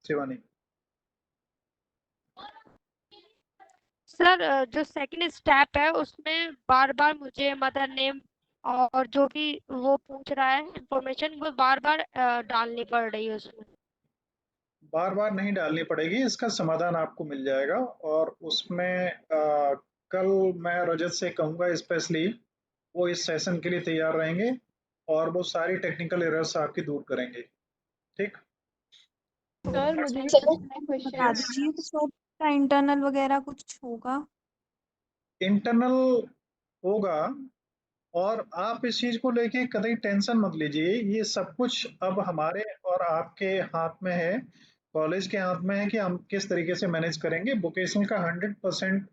Shivani. Sir जो second step है उसमें बार बार मुझे mother name और जो भी वो पूछ रहा है इंफॉर्मेशन वो बार बार डालनी पड़ रही है उसमें। बार बार नहीं डालनी पड़ेगी, इसका समाधान आपको मिल जाएगा। और उसमें कल मैं रजत से कहूँगा स्पेशली वो इस सेशन के लिए तैयार रहेंगे और वो सारी टेक्निकल एरर्स आपकी दूर करेंगे। ठीक, सर मुझे भी सर क्वेश्चन बता दीजिए कि सर का इंटरनल वगैरह कुछ होगा? इंटरनल होगा और आप इस चीज को लेके कतई टेंशन मत लीजिए। ये सब कुछ अब हमारे और आपके हाथ में है, कॉलेज के हाथ में है कि हम किस तरीके से मैनेज करेंगे। वोकेशनल का 100%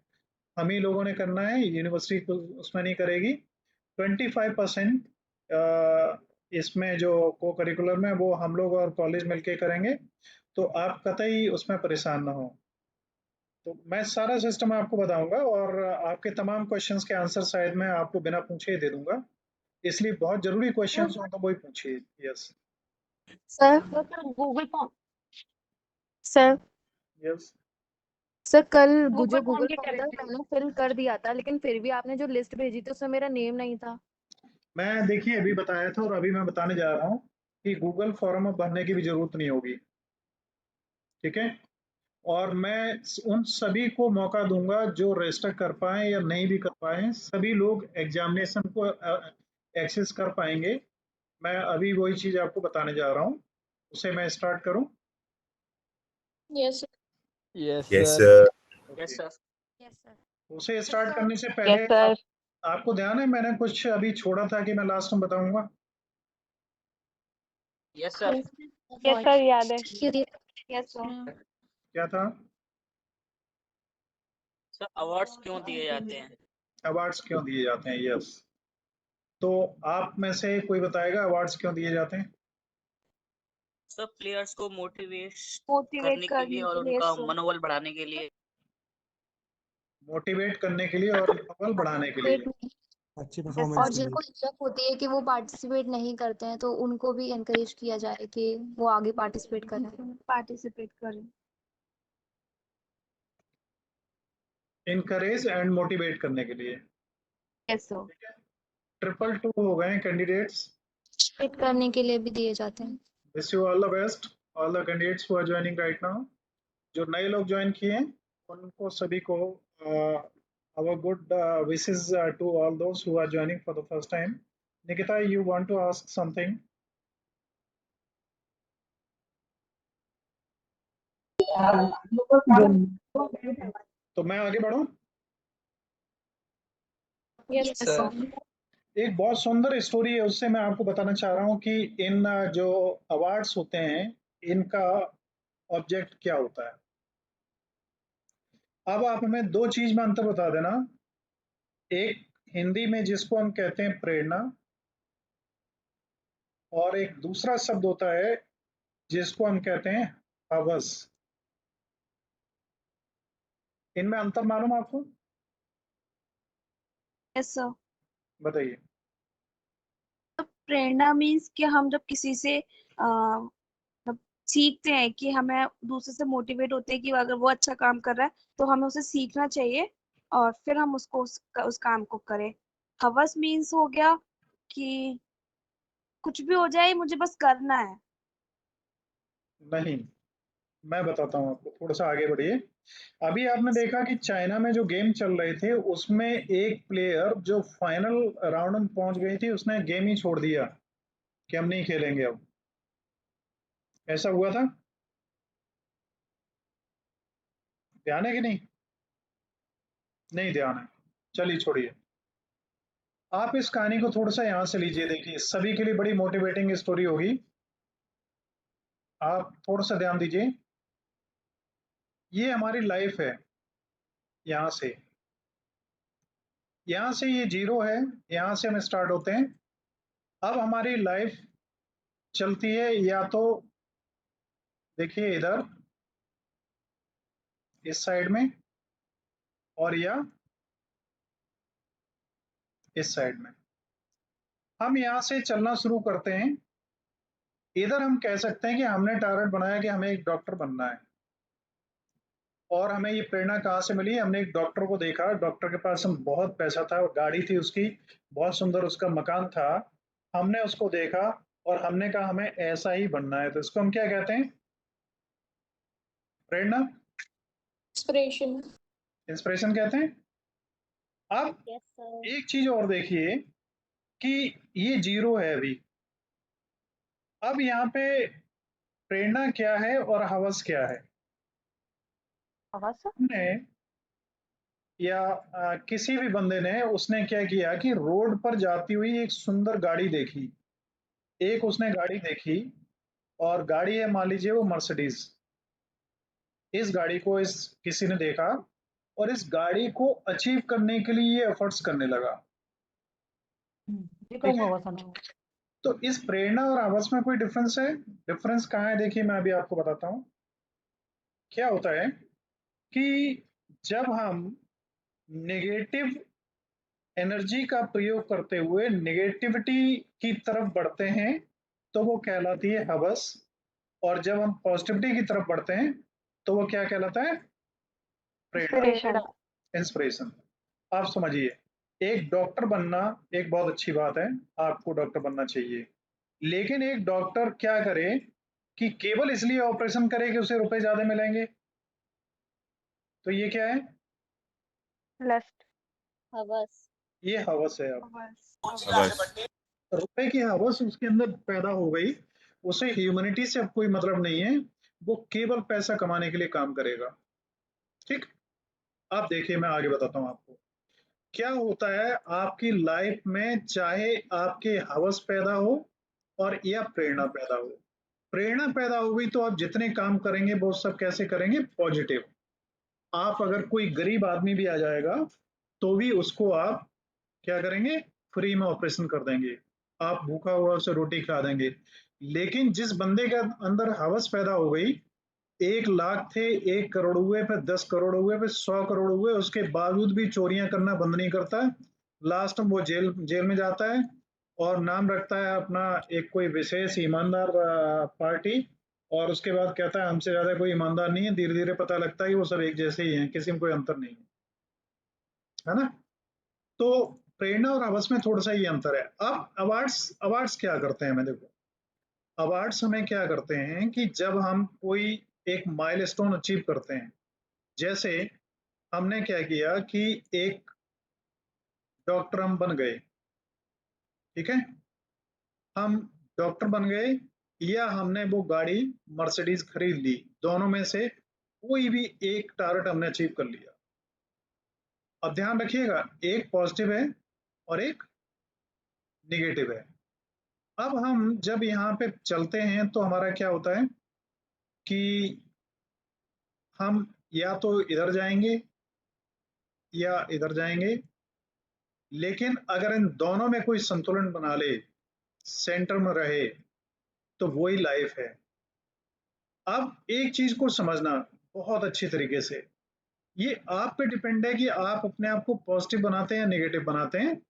हम ही लोगों ने करना है, यूनिवर्सिटी को उसमें नहीं करेगी। 25% इसमें जो को करिकुलम है वो हम लोग और कॉलेज मिलके करेंगे, तो आप कतई उसमें परेशान ना हो। तो मैं सारा सिस्टम आपको बताऊंगा और आपके तमाम क्वेश्चंस के आंसर शायद मैं आपको बिना पूछे ही दे दूंगा, इसलिए बहुत जरूरी क्वेश्चंस हो तो वही पूछिए। Yes sir Google form. Sir yes sir कल गूगल जो फॉर्म गूगल के फॉर्म कह था रहे थे। मैंने फिल कर दिया था, लेकिन फिर भी आपने जो लिस्ट भेजी थी उसमें मेरा नेम नहीं था। मैं देखिए अभी बताया था और अभी मैं बताने जा रहा हूँ कि गूगल फॉर्म भरने की भी जरूरत नहीं होगी। ठीक है, और मैं उन सभी को मौका दूंगा जो रजिस्टर कर पाए या नहीं भी कर पाए, सभी लोग एग्जामिनेशन को एक्सेस कर पाएंगे। मैं अभी वही चीज आपको बताने जा रहा हूँ, उसे मैं स्टार्ट करूँ। Yes yes yes sir. Sir. Yes sir. Yes sir. उसे स्टार्ट करने से पहले आपको ध्यान है मैंने कुछ अभी छोड़ा था कि मैं लास्ट में बताऊंगा। Yes sir. यस सर, याद है। Yes sir. क्या था? सर अवार्ड्स क्यों दिए जाते हैं? अवार्ड्स क्यों दिए जाते हैं? यस, तो आप में से कोई बताएगा अवार्ड्स क्यों दिए जाते हैं? सर प्लेयर्स को मोटिवेट मोटिवेट करने के लिए करने और के लिए उनका सर। मनोबल बढ़ाने के लिए। मोटिवेट करने के लिए और मनोबल बढ़ाने के लिए। अच्छी Yes, परफॉर्मेंस और के जिनको लिए। इच्छा होती है कि वो पार्टिसिपेट नहीं करते हैं तो उनको भी एनकरेज किया जाए कि वो आगे पार्टिसिपेट करें। पार्टिसिपेट करें। इनकरेज एंड मोटिवेट करने के लिए। Yes sir. 222 हो गए कैंडिडेट्स। फिट करने के लिए भी दिए जाते हैं। Wish you all the best, all the candidates who are joining right now. जो नए लोग ज्वाइन किए हैं उनको सभी को our good wishes to all those who are joining for the first time. Nikita, you want to ask something? तो मैं आगे बढ़ूं? Yes yes sir. सर। एक बहुत सुंदर स्टोरी है, उससे मैं आपको बताना चाह रहा हूं कि इन जो अवार्ड्स होते हैं इनका ऑब्जेक्ट क्या होता है। अब आप हमें दो चीज में अंतर बता देना। एक हिंदी में जिसको हम कहते हैं प्रेरणा, और एक दूसरा शब्द होता है जिसको हम कहते हैं हवस। इनमें अंतर मालूम आपको? Yes sir. बताइए। तो प्रेरणा मीन्स कि हम जब किसी से मतलब सीखते हैं कि हमें दूसरे से मोटिवेट होते हैं कि अगर वो अच्छा काम कर रहा है तो हमें उसे सीखना चाहिए और फिर हम उसको उस काम को करें। हवस मीन्स हो गया कि कुछ भी हो जाए मुझे बस करना है। नहीं, मैं बताता हूँ आपको, थोड़ा सा आगे बढ़िए। अभी आपने देखा कि चाइना में जो गेम चल रहे थे उसमें एक प्लेयर जो फाइनल राउंड में पहुंच गई थी उसने गेम ही छोड़ दिया कि हम नहीं खेलेंगे अब। ऐसा हुआ था? ध्यान है कि नहीं? नहीं ध्यान है, चलिए छोड़िए। आप इस कहानी को थोड़ा सा यहाँ से लीजिए, देखिए सभी के लिए बड़ी मोटिवेटिंग स्टोरी होगी। आप थोड़ा सा ध्यान दीजिए। ये हमारी लाइफ है, यहाँ से ये जीरो है, यहाँ से हम स्टार्ट होते हैं। अब हमारी लाइफ चलती है या तो देखिए इधर इस साइड में, और या इस साइड में। हम यहाँ से चलना शुरू करते हैं। इधर हम कह सकते हैं कि हमने टारगेट बनाया कि हमें एक डॉक्टर बनना है, और हमें ये प्रेरणा कहाँ से मिली? हमने एक डॉक्टर को देखा, डॉक्टर के पास बहुत पैसा था, गाड़ी थी उसकी, बहुत सुंदर उसका मकान था। हमने उसको देखा और हमने कहा हमें ऐसा ही बनना है। तो इसको हम क्या कहते हैं? प्रेरणा, इंस्पिरेशन। इंस्पिरेशन कहते हैं। अब यस सर। एक चीज और देखिए कि ये जीरो है अभी। अब यहाँ पे प्रेरणा क्या है और हवस क्या है? हवस हमने या किसी भी बंदे ने, उसने क्या किया कि रोड पर जाती हुई एक सुंदर गाड़ी देखी। एक उसने गाड़ी देखी, और गाड़ी है मान लीजिए वो मर्सिडीज। इस गाड़ी को इस किसी ने देखा और इस गाड़ी को अचीव करने के लिए ये एफर्ट्स करने लगा। ठीक है? तो इस प्रेरणा और हवस में कोई डिफरेंस है? डिफरेंस कहाँ है? देखिए मैं अभी आपको बताता हूँ। क्या होता है कि जब हम नेगेटिव एनर्जी का प्रयोग करते हुए नेगेटिविटी की तरफ बढ़ते हैं तो वो कहलाती है हवस, और जब हम पॉजिटिविटी की तरफ बढ़ते हैं तो वो क्या कहलाता है? प्रेरणा, इंस्पिरेशन। आप समझिए, एक डॉक्टर बनना एक बहुत अच्छी बात है, आपको डॉक्टर बनना चाहिए, लेकिन एक डॉक्टर क्या करे कि केवल इसलिए ऑपरेशन करे कि उसे रुपए ज्यादा मिलेंगे? तो ये क्या है? लस्ट। हवस। ये हवस है। अब हवस। रुपए की हवस उसके अंदर पैदा हो गई, उसे ह्यूमैनिटी से अब कोई मतलब नहीं है, वो केवल पैसा कमाने के लिए काम करेगा। ठीक? अब देखिए मैं आगे बताता हूँ आपको क्या होता है आपकी लाइफ में। चाहे आपके हवस पैदा हो और या प्रेरणा पैदा हो, प्रेरणा पैदा हो गई तो आप जितने काम करेंगे वो सब कैसे करेंगे? पॉजिटिव। आप अगर कोई गरीब आदमी भी आ जाएगा तो भी उसको आप क्या करेंगे? फ्री में ऑपरेशन कर देंगे, आप भूखा हुआ उसे रोटी खिला देंगे। लेकिन जिस बंदे के अंदर हवस पैदा हो गई, 1 लाख थे, 1 करोड़ हुए, फिर 10 करोड़ हुए, फिर 100 करोड़ हुए, उसके बावजूद भी चोरियां करना बंद नहीं करता। लास्ट में वो जेल जेल में जाता है और नाम रखता है अपना एक कोई विशेष ईमानदार पार्टी, और उसके बाद कहता है हमसे ज्यादा कोई ईमानदार नहीं है। धीरे धीरे पता लगता है कि वो सब एक जैसे ही हैं, किसी में कोई अंतर नहीं है। है ना। तो प्रेरणा और हवस में थोड़ा सा ये अंतर है। अब अवार्ड्स क्या करते हैं, मैं देखो अवार्ड्स हमें क्या करते हैं कि जब हम कोई एक माइलस्टोन अचीव करते हैं, जैसे हमने क्या किया कि एक डॉक्टर हम बन गए, ठीक है, हम डॉक्टर बन गए या हमने वो गाड़ी मर्सिडीज खरीद ली, दोनों में से कोई भी एक टारगेट हमने अचीव कर लिया। अब ध्यान रखिएगा, एक पॉजिटिव है और एक निगेटिव है। अब हम जब यहाँ पे चलते हैं तो हमारा क्या होता है कि हम या तो इधर जाएंगे या इधर जाएंगे, लेकिन अगर इन दोनों में कोई संतुलन बना ले, सेंटर में रहे, तो वही लाइफ है। अब एक चीज को समझना बहुत अच्छी तरीके से, ये आप पे डिपेंड है कि आप अपने आप को पॉजिटिव बनाते हैं या नेगेटिव बनाते हैं।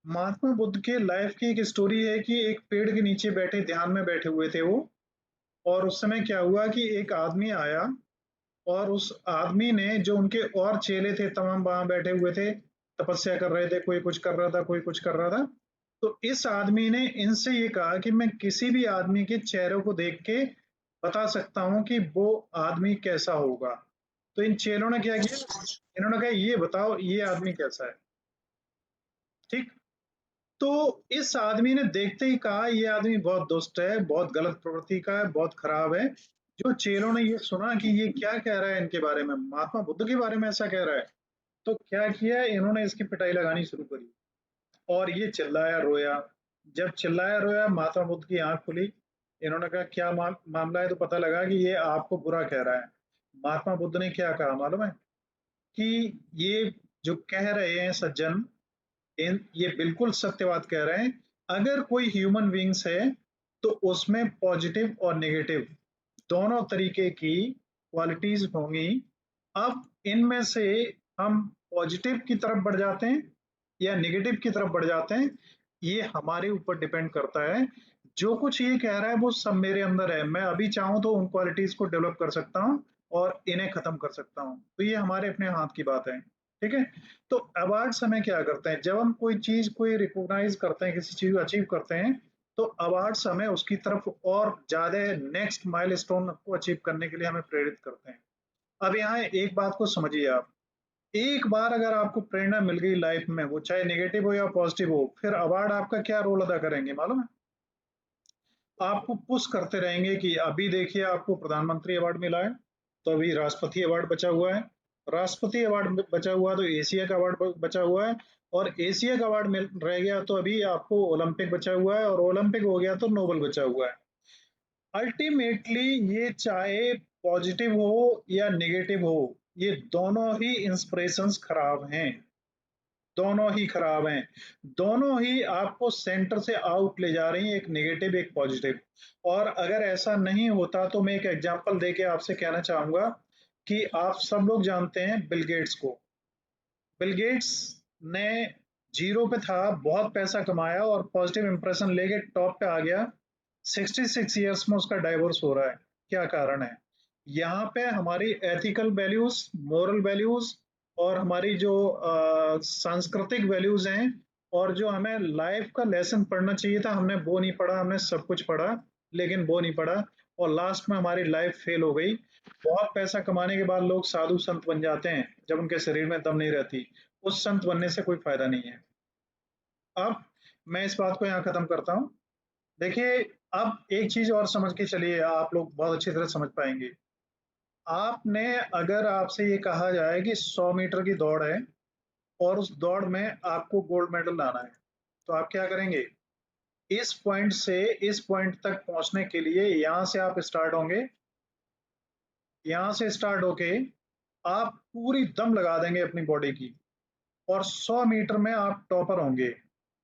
महात्मा बुद्ध के लाइफ की एक स्टोरी है कि एक पेड़ के नीचे बैठे ध्यान में बैठे हुए थे वो, और उस समय क्या हुआ कि एक आदमी आया और उस आदमी ने जो उनके और चेले थे तमाम वहां बैठे हुए थे, तपस्या कर रहे थे, कोई कुछ कर रहा था, कोई कुछ कर रहा था। तो इस आदमी ने इनसे ये कहा कि मैं किसी भी आदमी के चेहरे को देख के बता सकता हूं कि वो आदमी कैसा होगा। तो इन चेलों ने क्या किया, इन्होंने कहा ये बताओ ये आदमी कैसा है, ठीक। तो इस आदमी ने देखते ही कहा ये आदमी बहुत दुष्ट है, बहुत गलत प्रवृत्ति का है, बहुत खराब है। जो चेलों ने ये सुना कि ये क्या कह रहा है इनके बारे में, महात्मा बुद्ध के बारे में ऐसा कह रहा है, तो क्या किया, इन्होंने इसकी पिटाई लगानी शुरू करी और ये चिल्लाया रोया। जब चिल्लाया रोया महात्मा बुद्ध की आंख खुली, इन्होंने कहा क्या मामला है, तो पता लगा कि ये आपको बुरा कह रहा है। महात्मा बुद्ध ने क्या कहा मालूम है कि ये जो कह रहे हैं सज्जन, ये बिल्कुल सत्य बात कह रहे हैं। अगर कोई ह्यूमन बींग्स है तो उसमें पॉजिटिव और नेगेटिव दोनों तरीके की क्वालिटीज होंगी। अब इनमें से हम पॉजिटिव की तरफ बढ़ जाते हैं या नेगेटिव की तरफ बढ़ जाते हैं, ये हमारे ऊपर डिपेंड करता है। जो कुछ ये कह रहा है वो सब मेरे अंदर है, मैं अभी चाहूं तो उन क्वालिटीज को डेवलप कर सकता हूं और इन्हें खत्म कर सकता हूं। तो ये हमारे अपने हाथ की बात है, ठीक है। तो अवार्ड्स हमें क्या करते हैं, जब हम कोई चीज कोई रिकॉग्नाइज करते हैं, किसी चीज को अचीव करते हैं, तो अवार्ड्स हमें उसकी तरफ और ज्यादा नेक्स्ट माइलस्टोन को अचीव करने के लिए हमें प्रेरित करते हैं। अब यहाँ एक बात को समझिए आप, एक बार अगर आपको प्रेरणा मिल गई लाइफ में, वो चाहे नेगेटिव हो या पॉजिटिव हो, फिर अवार्ड आपका क्या रोल अदा करेंगे मालूम है, आपको पुश करते रहेंगे कि अभी देखिए आपको प्रधानमंत्री अवार्ड मिला है, तो अभी राष्ट्रपति अवार्ड बचा हुआ है, राष्ट्रपति अवार्ड बचा हुआ तो एशिया का अवार्ड बचा हुआ है, और एशिया का अवार्ड रह गया तो अभी आपको ओलंपिक बचा हुआ है, और ओलंपिक हो गया तो नोबेल बचा हुआ है। अल्टीमेटली ये चाहे पॉजिटिव हो या नेगेटिव हो, ये दोनों ही इंस्पिरेशंस खराब हैं, दोनों ही खराब हैं। दोनों ही आपको सेंटर से आउट ले जा रही हैं, एक नेगेटिव एक पॉजिटिव। और अगर ऐसा नहीं होता तो मैं एक एग्जांपल देके आपसे कहना चाहूंगा कि आप सब लोग जानते हैं बिल गेट्स को। बिल गेट्स ने जीरो पे था, बहुत पैसा कमाया और पॉजिटिव इंप्रेशन लेके टॉप पे आ गया। 66 ईयर्स में उसका डाइवोर्स हो रहा है। क्या कारण है? यहाँ पे हमारी एथिकल वैल्यूज, मोरल वैल्यूज और हमारी जो सांस्कृतिक वैल्यूज हैं और जो हमें लाइफ का लेसन पढ़ना चाहिए था, हमने वो नहीं पढ़ा। हमने सब कुछ पढ़ा लेकिन वो नहीं पढ़ा, और लास्ट में हमारी लाइफ फेल हो गई। बहुत पैसा कमाने के बाद लोग साधु संत बन जाते हैं जब उनके शरीर में दम नहीं रहती। उस संत बनने से कोई फायदा नहीं है। अब मैं इस बात को यहाँ खत्म करता हूँ। देखिए, अब एक चीज और समझ के चलिए, आप लोग बहुत अच्छी तरह समझ पाएंगे। आपने अगर आपसे ये कहा जाए कि 100 मीटर की दौड़ है और उस दौड़ में आपको गोल्ड मेडल लाना है, तो आप क्या करेंगे? इस पॉइंट से इस पॉइंट तक पहुंचने के लिए यहां से आप स्टार्ट होंगे, यहां से स्टार्ट होके आप पूरी दम लगा देंगे अपनी बॉडी की, और 100 मीटर में आप टॉपर होंगे।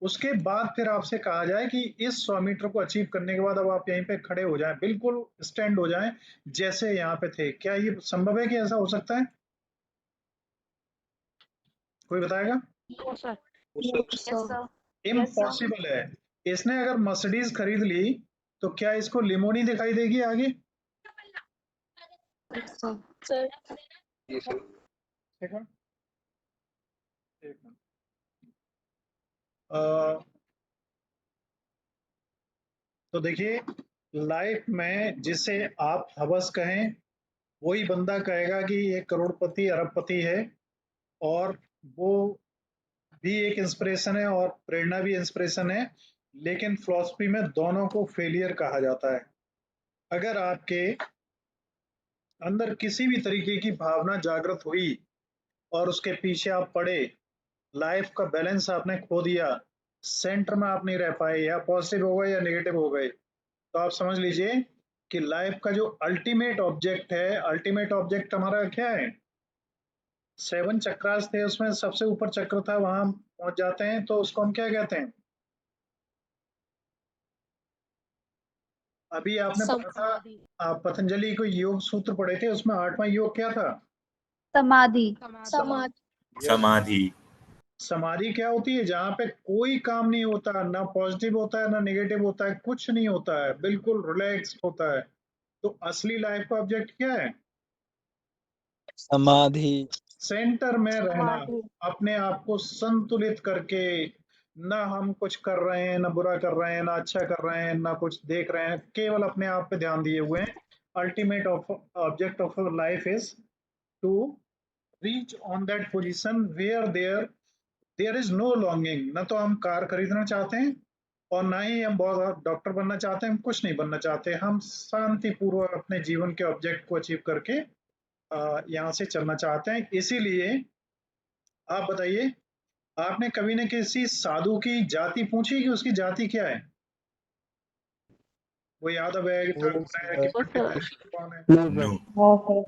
उसके बाद फिर आपसे कहा जाए कि इस 100 मीटर को अचीव करने के बाद अब आप यहीं पे खड़े हो जाएं, बिल्कुल स्टैंड हो जाएं जैसे यहाँ पे थे। क्या ये संभव है कि ऐसा हो सकता है? कोई बताएगा? No sir. Yes sir. Impossible है। इसने अगर मर्सिडीज खरीद ली तो क्या इसको लिमोनी दिखाई देगी आगे? सर जी सर। देखो, एक मिनट। तो देखिए, लाइफ में जिसे आप हवस कहें, वही बंदा कहेगा कि ये करोड़पति अरबपति है, और वो भी एक इंस्पिरेशन है और प्रेरणा भी इंस्पिरेशन है, लेकिन फिलॉसफी में दोनों को फेलियर कहा जाता है। अगर आपके अंदर किसी भी तरीके की भावना जागृत हुई और उसके पीछे आप पड़े, लाइफ का बैलेंस आपने खो दिया, सेंटर में आप नहीं रह पाए, या पॉजिटिव हो गए या नेगेटिव हो गए, तो आप समझ लीजिए कि लाइफ का जो अल्टीमेट ऑब्जेक्ट है, अल्टीमेट ऑब्जेक्ट हमारा क्या है? 7 चक्रास थे, उसमें सबसे ऊपर चक्र था, वहां पहुंच जाते हैं तो उसको हम क्या कहते हैं? अभी आपने पढ़ा था, पतंजलि को योग सूत्र पढ़े थे, उसमें 8वां योग क्या था? समाधि। समाधि। समाधि क्या होती है? जहां पे कोई काम नहीं होता, ना पॉजिटिव होता है ना नेगेटिव होता है, कुछ नहीं होता है, बिल्कुल रिलैक्स होता है। तो असली लाइफ का ऑब्जेक्ट क्या है? समाधि। सेंटर में रहना, अपने आप को संतुलित करके, ना हम कुछ कर रहे हैं, ना बुरा कर रहे हैं, ना अच्छा कर रहे हैं, ना कुछ देख रहे हैं, केवल अपने आप पे ध्यान दिए हुए हैं। Ultimate object of life is to reach on that position where there is no longing. ना तो हम कार खरीदना चाहते हैं और ना ही हम बहुत डॉक्टर बनना चाहते हैं, हम कुछ नहीं बनना चाहते, हम शांतिपूर्वक अपने जीवन के ऑब्जेक्ट को अचीव करके यहाँ से चलना चाहते हैं। इसीलिए आप बताइए, आपने कभी न किसी साधु की जाति पूछी कि उसकी जाति क्या है? वो यादव है कि ठाकुर है कि पंडित है कि कौन है?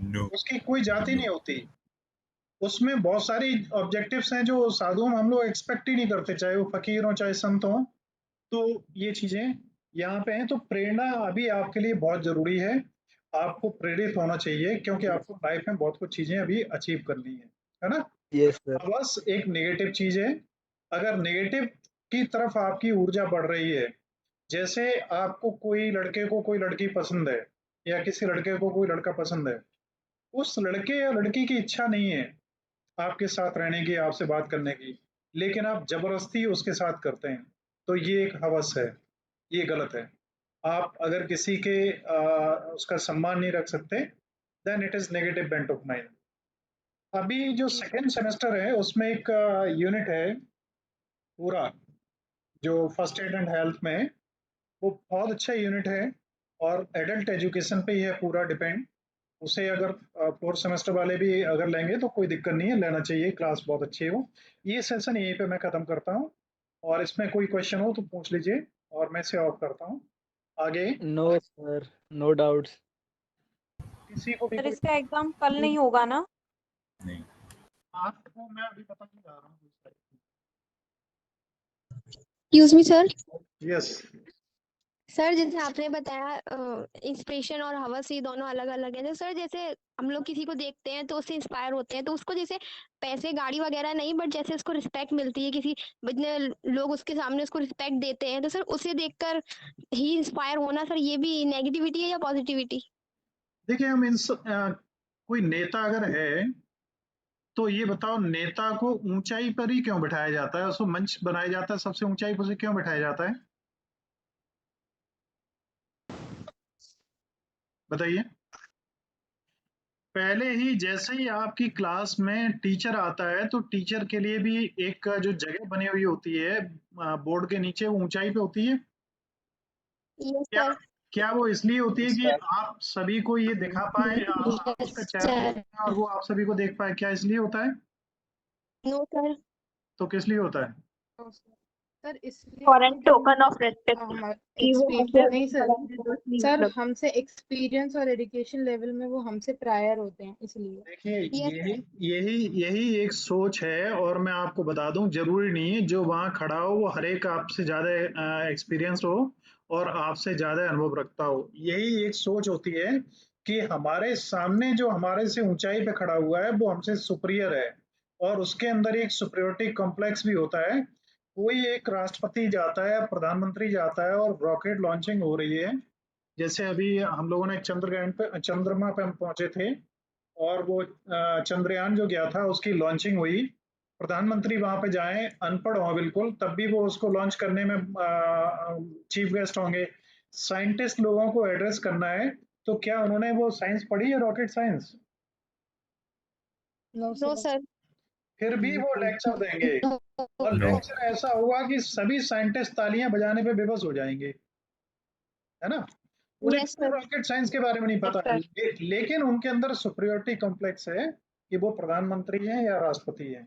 नो। उसकी कोई जाति नहीं होती। उसमें बहुत सारी ऑब्जेक्टिव्स हैं जो साधु हम लोग एक्सपेक्ट ही नहीं करते, चाहे वो फकीर हो चाहे संत हो। तो ये चीजें यहाँ पे हैं। तो प्रेरणा अभी आपके लिए बहुत जरूरी है, आपको प्रेरित होना चाहिए, क्योंकि आपको लाइफ में बहुत कुछ चीजें अभी अचीव करनी है ना? Yes sir. बस एक नेगेटिव चीज है, अगर नेगेटिव की तरफ आपकी ऊर्जा बढ़ रही है, जैसे आपको कोई लड़के को कोई लड़की पसंद है, या किसी लड़के को कोई लड़का पसंद है, उस लड़के या लड़की की इच्छा नहीं है आपके साथ रहने की, आपसे बात करने की, लेकिन आप जबरदस्ती उसके साथ करते हैं, तो ये एक हवस है, ये गलत है। आप अगर किसी के उसका सम्मान नहीं रख सकते, then it is negative bent of mind. अभी जो सेकेंड सेमेस्टर है उसमें एक यूनिट है पूरा, जो फर्स्ट एड एंड हेल्थ में है, वो बहुत अच्छा यूनिट है और एडल्ट एजुकेशन पे ही है पूरा डिपेंड। उसे अगर 4th सेमेस्टर वाले भी अगर लेंगे तो कोई दिक्कत नहीं है, लेना चाहिए, क्लास बहुत अच्छी हो। ये सेशन यहीं पे मैं खत्म करता हूँ, और इसमें कोई क्वेश्चन हो तो पूछ लीजिए, और मैं इसे ऑफ करता हूँ। आगे नो सर, नो डाउट्स। किसी को भी सर इसका एग्जाम कल नहीं होगा ना? नहीं। आपको मैं अभी बता नहीं जा रहा हूँ। Excuse me sir. Yes sir जैसे आपने बताया इंस्पिरेशन और हवस ये दोनों अलग अलग है, तो सर जैसे हम लोग किसी को देखते हैं तो उससे इंस्पायर होते हैं, तो उसको जैसे पैसे गाड़ी वगैरह नहीं, बट जैसे उसको रिस्पेक्ट मिलती है, किसी इतने लोग उसके सामने उसको रिस्पेक्ट देते हैं, तो सर उसे देखकर ही इंस्पायर होना, सर ये भी नेगेटिविटी है या पॉजिटिविटी? देखिए, हम कोई नेता अगर है तो ये बताओ, नेता को ऊंचाई पर ही क्यों बिठाया जाता है? उसको मंच बनाया जाता है, सबसे ऊंचाई पर से क्यों बिठाया जाता है? बताइए। पहले ही जैसे ही आपकी क्लास में टीचर आता है तो टीचर के लिए भी एक जो जगह बनी हुई होती है बोर्ड के नीचे, वो ऊंचाई पे होती है। यस क्या सर। क्या वो इसलिए होती है कि आप सभी को ये दिखा पाए, आप उसका चेहरा देखें और वो आप सभी को देख पाए? क्या इसलिए होता है? No sir. तो किस लिए होता है? सर इसलिए for an token of respect. नहीं सर, सर हमसे एक्सपीरियंस और एजुकेशन लेवल में वो हमसे प्रायर होते हैं, इसलिए। देखिए, यही एक सोच है, और मैं आपको बता दूं, जरूरी नहीं है जो वहां खड़ा हो वो हर एक आपसे ज्यादा एक्सपीरियंस हो और आपसे ज्यादा अनुभव रखता हो। यही एक सोच होती है कि हमारे सामने जो हमारे से ऊंचाई पे खड़ा हुआ है वो हमसे सुपीरियर है, और उसके अंदर एक सुपीरियोरिटी कॉम्प्लेक्स भी होता है। कोई एक राष्ट्रपति जाता है, प्रधानमंत्री जाता है, और रॉकेट लॉन्चिंग हो रही है, जैसे अभी हम लोगों ने चंद्रमा पे हम पहुंचे थे, और वो चंद्रयान जो गया था उसकी लॉन्चिंग हुई, प्रधानमंत्री वहां पे जाएं, अनपढ़ हो बिल्कुल, तब भी वो उसको लॉन्च करने में चीफ गेस्ट होंगे। साइंटिस्ट लोगों को एड्रेस करना है, तो क्या उन्होंने वो साइंस पढ़ी है, rocket science? No no sir. Sir. फिर भी वो लेक्चर देंगे, और नो लेक्चर ऐसा होगा कि सभी साइंटिस्ट तालियां बजाने पे बेबस हो जाएंगे, है ना? उन्हें यस कोई सर। रॉकेट साइंस के बारे में नहीं पता है, लेकिन उनके अंदर सुपरियोरिटी कॉम्प्लेक्स है कि वो प्रधानमंत्री हैं या राष्ट्रपति हैं।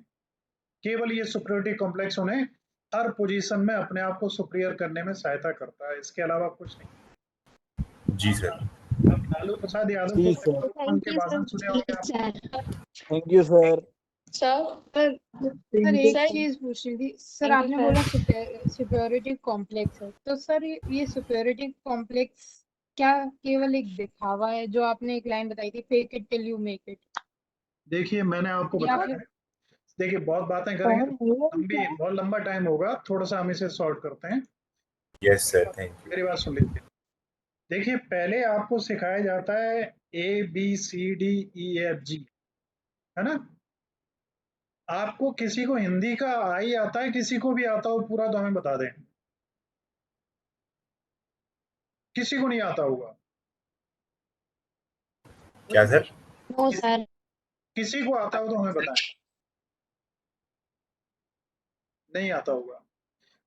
केवल ये सुपरियोरिटी कॉम्प्लेक्स उन्हें हर पोजीशन में अपने आप को सुपीरियर करने में सहायता करता है, इसके अलावा कुछ नहीं। जी सर। अब लालू प्रसाद यादव जी को सर। भगवान के भाषण सुने होंगे आप। Thank you sir. Sir sir एक चीज पूछनी थी सर, Thank you, आपने sir. बोला सुपेरियोरिटी कॉम्प्लेक्स है, तो सर ये सुपेरियोरिटी कॉम्प्लेक्स क्या केवल एक दिखावा है, जो आपने एक लाइन बताई थी, fake it till you make it? देखिए मैंने आपको ये बताया आपने है, देखिए बहुत बातें करेंगे तो बहुत लंबा टाइम होगा, थोड़ा सा हम इसे सॉर्ट करते हैं। Yes sir, thank you. मेरी बात सुन लीजिए। देखिए पहले आपको सिखाया जाता है ABCDEFG, है ना? आपको किसी को हिंदी का आई आता है, किसी को भी आता हो पूरा तो हमें बता दें, किसी को नहीं आता होगा? क्या सर? No sir. किसी को आता हो तो हमें बताएं। नहीं आता होगा।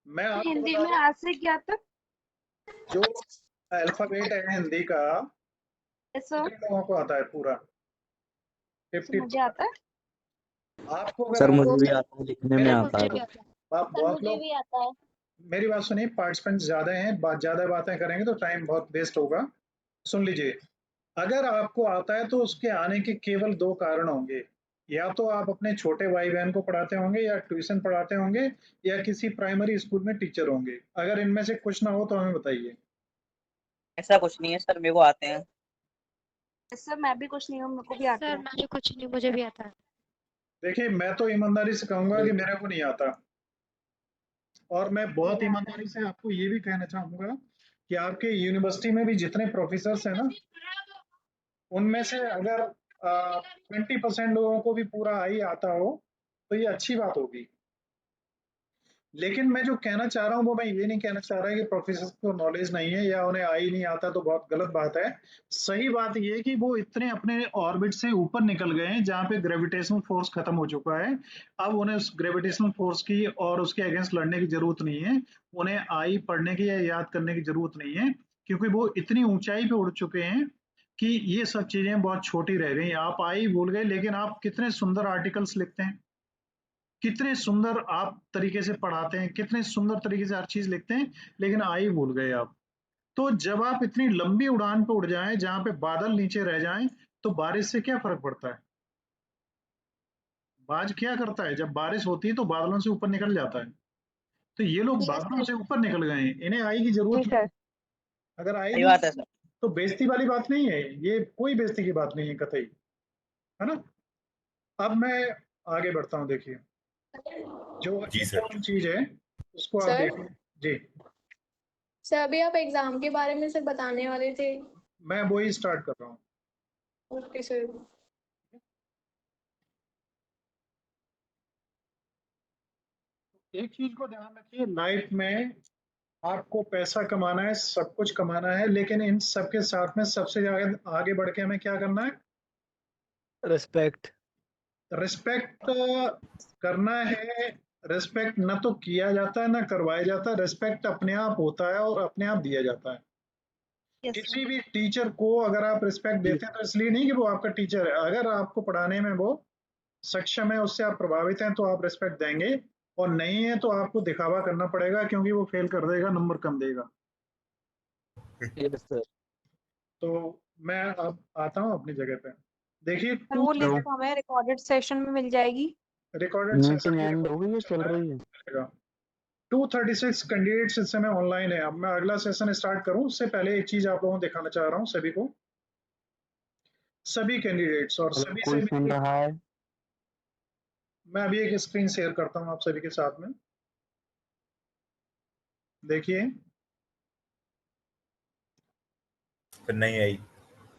मैं आपको हिंदी बता में दूं, आज से क्या तक? जो अल्फाबेट है हिंदी का, सर कितने लोगों को आता है पूरा? मुझे 50%। आता है। आपको अगर सर आप मुझे भी आता है, लिखने में मेरे आता है। आप बहुत लोग, आता है। मेरी बात सुनिए, पार्टिसिपेंट ज्यादा हैं, ज्यादा बातें करेंगे तो टाइम बहुत वेस्ट होगा। सुन लीजिए, अगर आपको आता है तो उसके आने के केवल दो कारण होंगे, या तो आप अपने छोटे भाई बहन को पढ़ाते होंगे, या ट्यूशन पढ़ाते होंगे, या किसी प्राइमरी स्कूल में टीचर होंगे। अगर इनमें से कुछ ना हो तो हमें बताइए। ऐसा कुछ नहीं है सर, मेरे को आते हैं। सर मैं भी कुछ नहीं हूँ, मेरे को भी आते सर हैं। मैं भी कुछ नहीं, मुझे भी आता है। देखिए मैं तो ईमानदारी से कहूंगा कि मेरे को नहीं आता, और मैं बहुत ईमानदारी से आपको ये भी कहना चाहूंगा कि आपके यूनिवर्सिटी में भी जितने प्रोफेसर हैं ना, उनमें से अगर 20% लोगों को भी पूरा आई आता हो तो ये अच्छी बात होगी। लेकिन मैं जो कहना चाह रहा हूँ वो मैं ये नहीं कहना चाह रहा कि प्रोफेसर को नॉलेज नहीं है या उन्हें आई नहीं आता, तो बहुत गलत बात है। सही बात ये है कि वो इतने अपने ऑर्बिट से ऊपर निकल गए हैं जहाँ पे ग्रेविटेशनल फोर्स खत्म हो चुका है। अब उन्हें उस ग्रेविटेशनल फोर्स की और उसके अगेंस्ट लड़ने की जरूरत नहीं है, उन्हें आई पढ़ने की या याद करने की जरूरत नहीं है, क्योंकि वो इतनी ऊंचाई पे उड़ चुके हैं कि ये सब चीजें बहुत छोटी रह गई। आप आई भूल गए, लेकिन आप कितने सुंदर आर्टिकल्स लिखते हैं, कितने सुंदर आप तरीके से पढ़ाते हैं, कितने सुंदर तरीके से हर चीज लिखते हैं, लेकिन आई भूल गए आप। तो जब आप इतनी लंबी उड़ान पे उड़ जाएं जहां पे बादल नीचे रह जाएं, तो बारिश से क्या फर्क पड़ता है? बाज क्या करता है, जब बारिश होती है तो बादलों से ऊपर निकल जाता है। तो ये लोग बादलों से ऊपर निकल गए हैं, इन्हें आई की जरूरत नहीं। अगर आई सही नहीं बात है सर। तो बेइज्जती वाली बात नहीं है, ये कोई बेइज्जती की बात नहीं है कतई, है ना? अब मैं आगे बढ़ता हूँ। देखिए जो जी सर। इम्पोर्टेंट चीज है उसको आप सर देखिए जी। सर अभी आप एग्जाम के बारे में सर बताने वाले थे। मैं वही स्टार्ट कर रहा हूँ। Okay sir. एक चीज को ध्यान रखिए, लाइफ में आपको पैसा कमाना है, सब कुछ कमाना है, लेकिन इन सबके साथ में सबसे ज्यादा आगे बढ़ के हमें क्या करना है? रिस्पेक्ट। रिस्पेक्ट करना है। रिस्पेक्ट न तो किया जाता है ना करवाया जाता है, रिस्पेक्ट अपने आप होता है और अपने आप दिया जाता है। किसी भी टीचर को अगर आप रिस्पेक्ट देते हैं तो इसलिए नहीं कि वो आपका टीचर है, अगर आपको पढ़ाने में वो सक्षम है, उससे आप प्रभावित हैं, तो आप रिस्पेक्ट देंगे, और नहीं है तो आपको दिखावा करना पड़ेगा, क्योंकि वो फेल कर देगा, नंबर कम देगा। Yes sir. तो मैं अब आता हूँ अपनी जगह पे। देखिए सर वो लिस्ट हमें रिकॉर्डेड सेशन में मिल जाएगी। रिकॉर्डेड मीटिंग एंड हो गई है, चल रही है। 236 कैंडिडेट्स इस समय ऑनलाइन है। अब मैं अगला सेशन स्टार्ट करूं उससे पहले एक चीज आप लोगों को दिखाना चाह रहा हूं, सभी को, सभी कैंडिडेट्स और अगर सभी से कोई सुन रहा है, मैं अभी एक स्क्रीन शेयर करता हूं आप सभी के साथ में। देखिए फिर नहीं आई।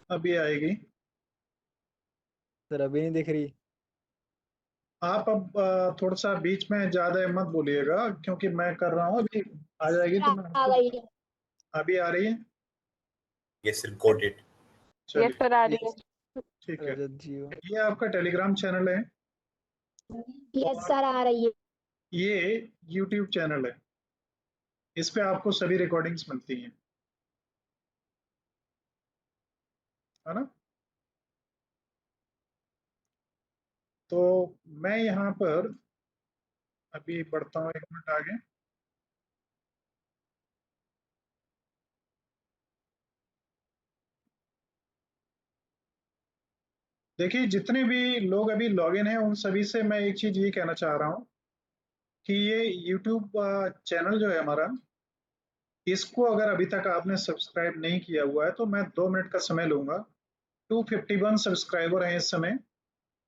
अभी आएगी। सर अभी नहीं दिख रही। आप अब थोड़ा सा बीच में ज्यादा मत बोलिएगा क्योंकि मैं कर रहा हूँ, अभी आ जाएगी तो मैं आ आपको गई है। अभी आ रही है। Yes, sir. Got it. Yes चलिए सर आ रही है। ठीक है। रजत जी हो। ये आपका टेलीग्राम चैनल है यस और सर आ रही है। ये यूट्यूब चैनल है, इस पे आपको सभी रिकॉर्डिंग्स मिलती हैं, है ना। तो मैं यहाँ पर अभी बढ़ता हूँ 1 मिनट आगे। देखिए जितने भी लोग अभी लॉगिन हैं उन सभी से मैं एक चीज ये कहना चाह रहा हूँ कि ये यूट्यूब चैनल जो है हमारा, इसको अगर अभी तक आपने सब्सक्राइब नहीं किया हुआ है तो मैं 2 मिनट का समय लूंगा। 251 सब्सक्राइबर हैं इस समय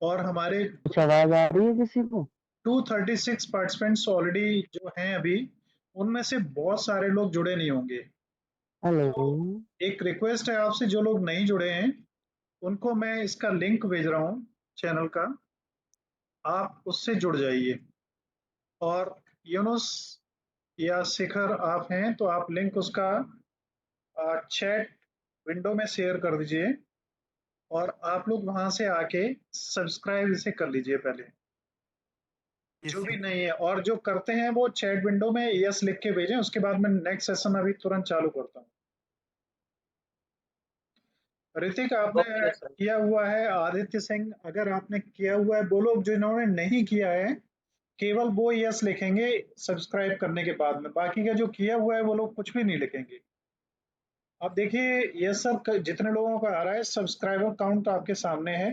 और हमारे कुछ आवाज आ रही है किसी को? 236 पार्टिसिपेंट्स ऑलरेडी जो हैं अभी, उनमें से बहुत सारे लोग जुड़े नहीं होंगे। हेलो। एक रिक्वेस्ट है आपसे, जो लोग नहीं जुड़े हैं उनको मैं इसका लिंक भेज रहा हूँ चैनल का, आप उससे जुड़ जाइए। और यूनुस या शिखर आप हैं तो आप लिंक उसका चैट विंडो में शेयर कर दीजिए और आप लोग वहां से आके सब्सक्राइब इसे कर लीजिए पहले, जो भी नहीं है। और जो करते हैं वो चैट विंडो में यस लिख के भेजें, उसके बाद मैं नेक्स्ट सेशन अभी तुरंत चालू करता हूँ। ऋतिक आपने ओके सर। किया हुआ है, आदित्य सिंह अगर आपने किया हुआ है, वो लोग जिन्होंने नहीं किया है केवल वो यस लिखेंगे सब्सक्राइब करने के बाद में, बाकी का जो किया हुआ है वो लोग कुछ भी नहीं लिखेंगे। अब देखिए ये सब जितने लोगों का आ रहा है, सब्सक्राइबर काउंट आपके सामने है,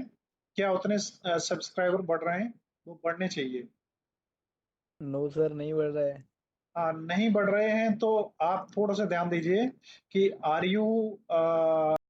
क्या उतने सब्सक्राइबर बढ़ रहे हैं? वो बढ़ने चाहिए। नो सर नहीं बढ़ रहा है। नहीं बढ़ रहे हैं तो आप थोड़ा सा ध्यान दीजिए कि आर यू